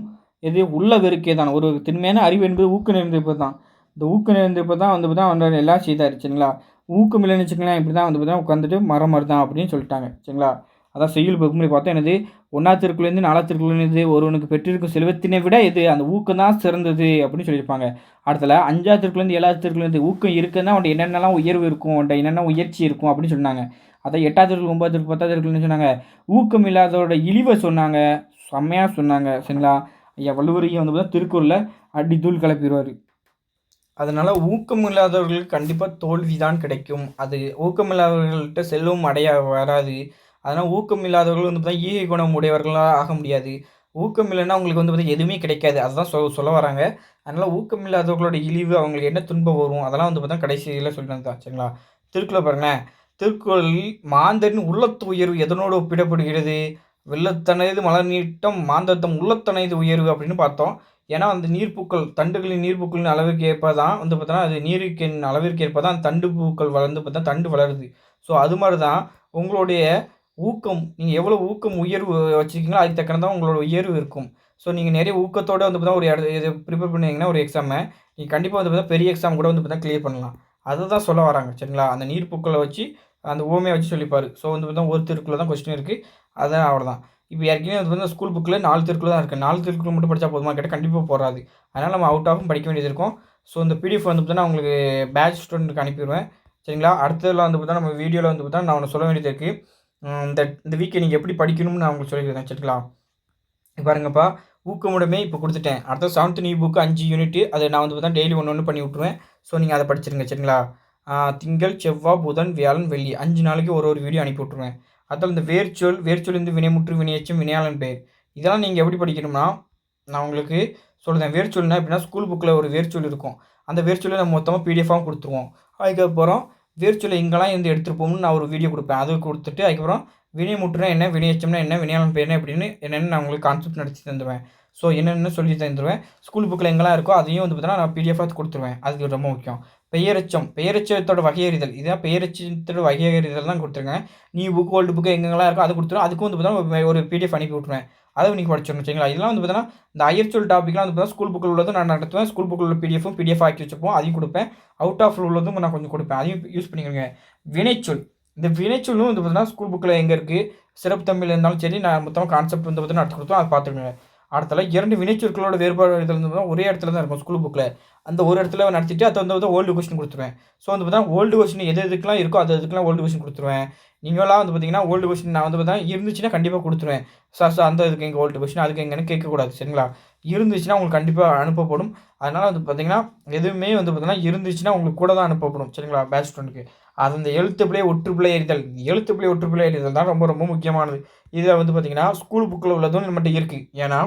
உள்ள வெறுக்கே தான். ஒரு திண்மையான அறிவு என்பது ஊக்கம் நிறைந்திருப்பது தான். இந்த ஊக்கம் நிறைந்திருப்பது தான் வந்து பார்த்தீங்கன்னா, அவர் எல்லாம் செய்தாரு. சரிங்களா? ஊக்கம் இல்லைன்னு வச்சுக்கங்களேன், இப்படி தான் வந்து பார்த்தீங்கன்னா, உட்காந்துட்டு மரம் மாரி தான் அப்படின்னு சொல்லிட்டாங்க. சரிங்களா? அதான் செய்யுள் பகுமுறை பார்த்தா என்னது 1ஆம் திருக்குறள்லேருந்து 4ஆம் திருக்குறள்லேருந்து ஒருவனுக்கு பெற்றிருக்கும் செல்வத்தினை விட இது அந்த ஊக்கம் தான் சிறந்தது அப்படின்னு சொல்லியிருப்பாங்க. அடுத்தல 5ஆம் திருக்குறள்லேருந்து 7ஆம் திருக்குறள்லேருந்து ஊக்கம் இருக்குன்னா அவன்கிட்ட என்னென்னலாம் உயர்வு இருக்கும், அவன்கிட்ட என்னென்ன உயர்ச்சி இருக்கும் அப்படின்னு சொன்னாங்க. அதான் 8ஆம் திருக்குறள் 9ஆம் திருக்குறள் 10ஆம் திருக்குறள்னு சொன்னாங்க. ஊக்கம் இல்லாதவரோட இழிவை சொன்னாங்க. செம்மையா சொன்னாங்க. சரிங்களா? ஐயா வள்ளுவரையும் வந்து பார்த்தா திருக்குறள்ல அடி தூள் கிளப்பிருவாரு. அதனால ஊக்கம் இல்லாதவர்களுக்கு கண்டிப்பா தோல்வி தான் கிடைக்கும். அது ஊக்கம் இல்லாதவர்கள்ட்ட செல்வம் அடைய வராது. அதனால ஊக்கம் இல்லாதவர்கள் வந்து பார்த்தா ஈகை குணம் உடையவர்களா ஆக முடியாது. ஊக்கம் இல்லன்னா உங்களுக்கு வந்து பார்த்தா எதுவுமே கிடைக்காது. அதுதான் சொல்ல வராங்க. அதனால ஊக்கம் இல்லாதவர்களோட இழிவு, அவங்களுக்கு என்ன துன்பம் வரும், அதெல்லாம் வந்து பார்த்தா கடைசியில சொல்லினது தான். சரிங்களா? திருக்குறள பாருங்களேன். திருக்குறளில் மாந்தரின் உள்ளத்து உயர்வு எதனோடு ஒப்பிடப்படுகிறது? "வெள்ளத்தனைது மலர் நீட்டம் மாந்தர்தம் உள்ளத்தனைது உயர்வு" அப்படின்னு பார்த்தோம். ஏன்னா, அந்த நீர்ப்பூக்கள் தண்டுகளின் நீர்ப்பூக்களின் அளவிற்கு ஏற்ப தான் வந்து பார்த்தோன்னா, அது நீரின் அளவிற்கு ஏற்ப தான் தண்டு பூக்கள் வளர்ந்து பார்த்தா தண்டு வளருது. ஸோ, அது மாரி தான் உங்களுடைய ஊக்கம், நீங்க எவ்வளோ ஊக்கம் உயர்வு வச்சிருக்கீங்களோ, அதுக்கு தக்கன தான் உங்களோட உயர்வு இருக்கும். ஸோ, நீங்க நிறைய ஊக்கத்தோட வந்து பார்த்தா ஒரு இது ப்ரிப்பேர் பண்ணீங்கன்னா ஒரு எக்ஸாம, நீங்க கண்டிப்பா வந்து பார்த்தா பெரிய எக்ஸாம் கூட வந்து பார்த்தா கிளியர் பண்ணலாம். அததான் சொல்ல வராங்க. சரிங்களா? அந்த நீர்ப்பூக்கள வச்சு, அந்த உவமைய வச்சு சொல்லிப்பாரு. ஸோ, வந்து பார்த்தா ஒரு திருக்குறள்ல தான் கொஸ்டின் இருக்கு. அதான் அவ்வளதான். இப்ப ஏற்கனவே வந்து பார்த்தீங்கன்னா, ஸ்கூல் புக்ல 4 திருக்குறள் தான் இருக்கு. 4 திருக்குறள் மட்டும் படிச்சா போதுமா கேட்டா, கண்டிப்பா போறாது. அதனால நம்ம அவுட் ஆஃப்பும் படிக்க வேண்டியது இருக்கும். ஸோ, இந்த பிடிஎஃப் வந்து பார்த்தீங்கன்னா, உங்களுக்கு பேட்ச் ஸ்டூடண்ட்க்கு அனுப்பிருவேன். சரிங்களா? அடுத்ததுல வந்து பார்த்தீங்கன்னா, நம்ம வீடியோல வந்து பார்த்தீங்கன்னா, நான் ஒண்ணு சொல்ல வேண்டியது இருக்கு. இந்த இந்த வீக்க நீங்க எப்படி படிக்கணும்னு நான் உங்களுக்கு சொல்லியிருக்கிறேன். சரிங்களா? இங்க பாருங்கப்பா, ஊக்கமுடைமை இப்ப குடுத்துட்டேன். அடுத்து 7த் நியூ புக் 5 யூனிட் அத நான் வந்து பார்த்தீங்கன்னா, டெய்லி ஒண்ணு பண்ணி விட்டுருவேன். ஸோ, நீங்க அத படிச்சுருங்க. சரிங்களா? திங்கள், செவ்வா, புதன், வியாழன், வெள்ளி 5 நாளைக்கு ஒரு வீடியோ அனுப்பி விட்டுருவேன். அதான் இந்த வேர்ச்சொல், வேர்ச்சொல்லிருந்து வினைமுற்று, வினையெச்சம், வினையாளன் பெயர். இதெல்லாம் நீங்க எப்படி படிக்கணும்னா, நான் உங்களுக்கு சொல்றேன். வேர்ச்சொல்னா எப்படின்னா, ஸ்கூல் புக்ல ஒரு வேர்ச்சொல் இருக்கும். அந்த வேர்ச்சொல்ல நம்ம மொத்தமா பிடிஎஃபாவும் குடுத்துருவோம். அதுக்கப்புறம் வேர்ச்சொல்ல எங்கெல்லாம் இருந்து எடுத்துட்டு போகணும்னு நான் ஒரு வீடியோ குடுப்பேன். அது குடுத்துட்டு, அதுக்கப்புறம் வினைமுற்றுனா என்ன, வினையெச்சம்னா என்ன, வினையாளன் பெயர்னா எப்படின்னு என்னன்னு நான் உங்களுக்கு கான்செப்ட் நடத்தி தந்துருவேன். ஸோ, என்னென்னு சொல்லி தந்துருவேன். ஸ்கூல் புக்ல எங்கெல்லாம் இருக்கோ அதையும் வந்து பார்த்தீங்கன்னா, நான் பிடிஎஃபா குடுத்துருவேன். அது ரொம்ப முக்கியம். பெயரெச்சம், பெயரெச்சத்தோட வகையறிதல். இதான் பெயரெச்சத்தோட வகையறிதல் தான் குடுத்துருக்கேன். நியூ புக், ஓல்டு புக் எங்கெங்கலாம் இருக்கோ அத குடுத்துருவேன். அதுக்கும் வந்து பார்த்தீங்கன்னா, ஒரு பிடிஎஃப் அனுப்பி விட்டுருவேன். அத நீங்க படிச்சிடணும். சரிங்களா? இதெல்லாம் வந்து பார்த்தீங்கன்னா, இந்த அயற்சொல் டாபிக்லாம் வந்து பார்த்தீங்கன்னா, ஸ்கூல் புக்ல உள்ளதும் நான் நடத்துவேன். ஸ்கூல் புக்ல உள்ள பிடிஎஃப்பும் பிடிஎஃப் ஆக்கி வச்சுப்போம். அதையும் குடுப்பேன். அவுட் ஆஃப்ல உள்ளதும் நான் கொஞ்சம் குடுப்பேன். அதையும் யூஸ் பண்ணிக்கோங்க. வினைச்சொல். இந்த வினைச்சொல்லும் வந்து பார்த்தீங்கன்னா, ஸ்கூல் புக்ல எங்க இருக்கு? சிறப்பு தமிழ்ல இருந்தாலும் சரி, நான் மொத்தமா கான்செப்ட் வந்து பார்த்தீங்கன்னா நடத்தி குடுத்தோம். அத பார்த்துக்கங்க. அடுத்தல 2 வினைச்சொற்களோட வேறுபாடு வந்து ஒரே இடத்துல தான் இருக்கும் ஸ்கூல் புக்ல. அந்த ஒரு இடத்துல நடத்திட்டு அத வந்து ஓல்டு கொஸ்டின் குடுத்துருவேன். ஸோ வந்து பார்த்தீங்கன்னா, ஓல்டு கொஸ்டின் எது எதுக்கெல்லாம் இருக்கோ அது அதுக்கெல்லாம் ஓல்டு கொஸ்டின் குடுத்துருவேன். நீங்கலாம் வந்து பார்த்தீங்கன்னா, ஓல்டு கொஸ்டின் நான் வந்து பார்த்தீங்கன்னா, இருந்துச்சுன்னா கண்டிப்பா குடுத்துருவேன். சார் அந்த இதுக்கு எங்க ஓல்டு கொஸ்டின் அதுக்கு எங்கன்னு கேட்கக்கூடாது. சரிங்களா? இருந்துச்சுன்னா உங்களுக்கு கண்டிப்பா அனுப்பப்படும். அதனால வந்து பார்த்தீங்கன்னா, எதுவுமே வந்து பார்த்தீங்கன்னா, இருந்துச்சுன்னா உங்களுக்கு கூட தான் அனுப்பப்படும். சரிங்களா? பேட்ச் ஸ்டூடண்ட்க்கு. அது அந்த எழுத்துப்பிழை, ஒற்றுப்பிழை எறிதல். எழுத்துப்பிழை, ஒற்றுப்பிழை எறிதல் தான் ரொம்ப ரொம்ப முக்கியமானது. இதில வந்து பார்த்தீங்கன்னா, ஸ்கூல் புக்ல உள்ளதும் நம்மட்ட இருக்கு. ஏன்னா,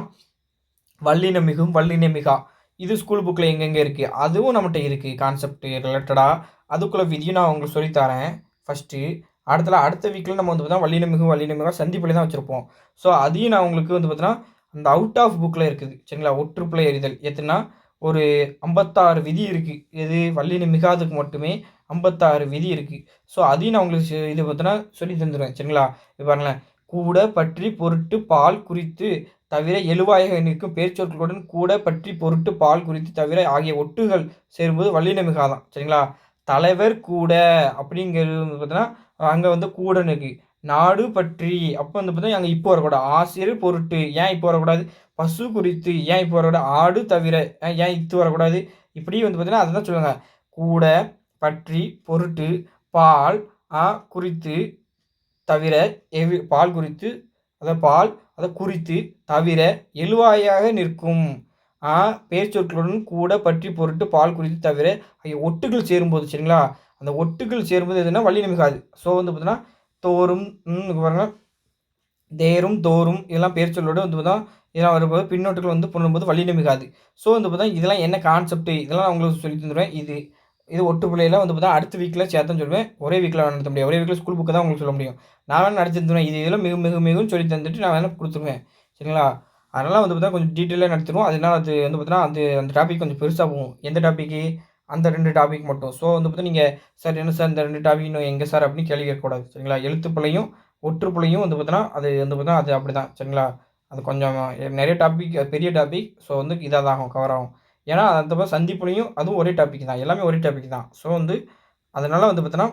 வல்லினம் மிகும், வல்லினம் மிகா. இது ஸ்கூல் புக்ல எங்கெங்க இருக்கு. அதுவும் நம்மட்ட இருக்கு. கான்செப்ட் ரிலேட்டடா. அதுக்குள்ள விதியும் நான் உங்களுக்கு சொல்லி தரேன். ஃபர்ஸ்ட்டு. அடுத்த வீக்ல நம்ம வந்து பார்த்தீங்கன்னா, வல்லினம் மிகும், வல்லினம் மிகா சந்திப்பிழை தான் வச்சிருப்போம். ஸோ, அதையும் நான் உங்களுக்கு வந்து பார்த்தீங்கன்னா, அந்த அவுட் ஆஃப் புக்ல இருக்குது. சரிங்களா? ஒற்றுப்பிழை அறிதல். எதுன்னா, ஒரு 56 விதி இருக்கு. எது வல்லினம் மிகாதுக்கு மட்டுமே 56 விதி இருக்கு. ஸோ, அதையும் நான் உங்களுக்கு இது பார்த்தீங்கன்னா, சொல்லி தந்துருவேன். சரிங்களா? இப்ப பாருங்களேன். கூட, பற்றி, பொருட்டு, பால், குறித்து தவிர எழுவாயாக நிற்கும் பெயர்ச்சொற்களுடன் கூட, பற்றி, பொருட்டு, பால், குறித்து தவிர ஆகிய ஒட்டுகள் சேரும்போது வல்லின மிகாதான். சரிங்களா? தலைவர் கூட அப்படிங்கிறது வந்து பார்த்தீங்கன்னா, அங்க வந்து கூடன்னு இருக்கு. நாடு பற்றி அப்ப வந்து பார்த்தீங்கன்னா, அங்க இப்போ வரக்கூடாது. ஆசிரியர் பொருட்டு ஏன் இப்போ வரக்கூடாது? பசு குறித்து ஏன் இப்போ வரக்கூடாது? ஆடு தவிர ஏன் இத்து வரக்கூடாது? இப்படி வந்து பார்த்தீங்கன்னா, அததான் சொல்லுவாங்க. கூட, பற்றி, பொருட்டு, பால், குறித்து தவிர பால் குறித்து பால் குறித்து தவிர எழுவாயாக நிற்கும் பெயர்ச்சொற்களுடன் கூட, பற்றி, பொருட்டு, பால் குறித்து தவிர ஆகிய ஒட்டுகள் சேரும்போது சரிங்களா? அந்த ஒட்டுகள் சேரும்போது எதுன்னா வல்லினம் மிகாது. ஸோ வந்து பார்த்தீங்கன்னா, தோறும் இங்க பாருங்க. தேரும், தோறும் இதெல்லாம் பெயர்ச்சொல்லோட வந்து பார்த்தா இதெல்லாம் வரும்போது பின்னொட்டுகள் வந்து பண்ணும்போது வல்லினம் மிகாது. ஸோ வந்து பார்த்தா இதெல்லாம் என்ன கான்செப்ட் இதெல்லாம் நான் உங்களுக்கு சொல்லி தந்துருவேன். இது ஒட்டுப்பிழைலாம் வந்து பார்த்தா அடுத்த வீக்ல சேர்த்தேன்னு சொல்லுவேன். ஒரே வீக்ல நடத்த முடியாது. ஒரே வீக்ல ஸ்கூல் புக்க தான் உங்களுக்கு சொல்ல முடியும். நான் வேணா நடத்தி தந்துருவேன். இதெல்லாம் மிக மிக மிகவும் சொல்லி தந்துட்டு நான் வேணா குடுத்துருவேன். சரிங்களா? அதனால வந்து பார்த்தா கொஞ்சம் டீட்டெயிலா நடத்திருவோம். அதனால அது வந்து பார்த்தீங்கன்னா, அந்த டாபிக் கொஞ்சம் பெருசா போகும். எந்த டாபிக்கு? அந்த 2 டாபிக் மட்டும். ஸோ வந்து பார்த்தா நீங்க சார் என்ன சார் இந்த 2 டாபிக் இன்னும் எங்க சார் அப்படின்னு கேள்வி கேட்கக்கூடாது. சரிங்களா? எழுத்துப்பிழையும், ஒற்றுப்பிழையும் வந்து பார்த்தீங்கன்னா, அது வந்து பார்த்தீங்கன்னா, அது அப்படிதான். சரிங்களா? அது கொஞ்சம் நெறைய டாபிக் பெரிய டாபிக். ஸோ வந்து இதா தான் ஆகும். கவர் ஆகும். ஏன்னா, அந்த சந்திப்புலயும் அதுவும் ஒரே டாபிக் தான். எல்லாமே ஒரே டாபிக் தான். ஸோ வந்து அதனால வந்து பார்த்தீங்கன்னா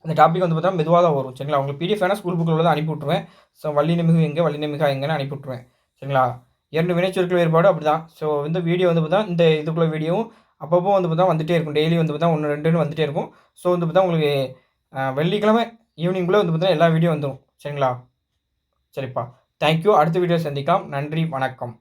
அந்த டாபிக் வந்து பார்த்தா மெதுவா தான் வரும். சரிங்களா? உங்களுக்கு பிடிஎஃப் வேணா ஸ்கூல் புக்ல உள்ளத அனுப்பி விட்டுருவேன். ஸோ வல்லினமிகு எங்க, வல்லினமிகா எங்கன்னு அனுப்பி விட்டுருவேன். சரிங்களா? 2 வினைச்சொற்கள் வேறுபாடு அப்படிதான். ஸோ இந்த வீடியோ வந்து பார்த்தா இந்த இதுக்குள்ள வீடியோவும் அப்பப்போ வந்து பார்த்தா வந்துட்டே இருக்கும். டெய்லி வந்து பார்த்தா 1, 2ன்னு வந்துட்டே இருக்கும். ஸோ வந்து பார்த்தா உங்களுக்கு வெள்ளிக்கிழமை ஈவினிங்குள்ள வந்து பார்த்தா எல்லா வீடியோ வந்துரும். சரிங்களா? சரிப்பா. Thank you. அடுத்த வீடியோ சந்திக்கலாம். நன்றி, வணக்கம்.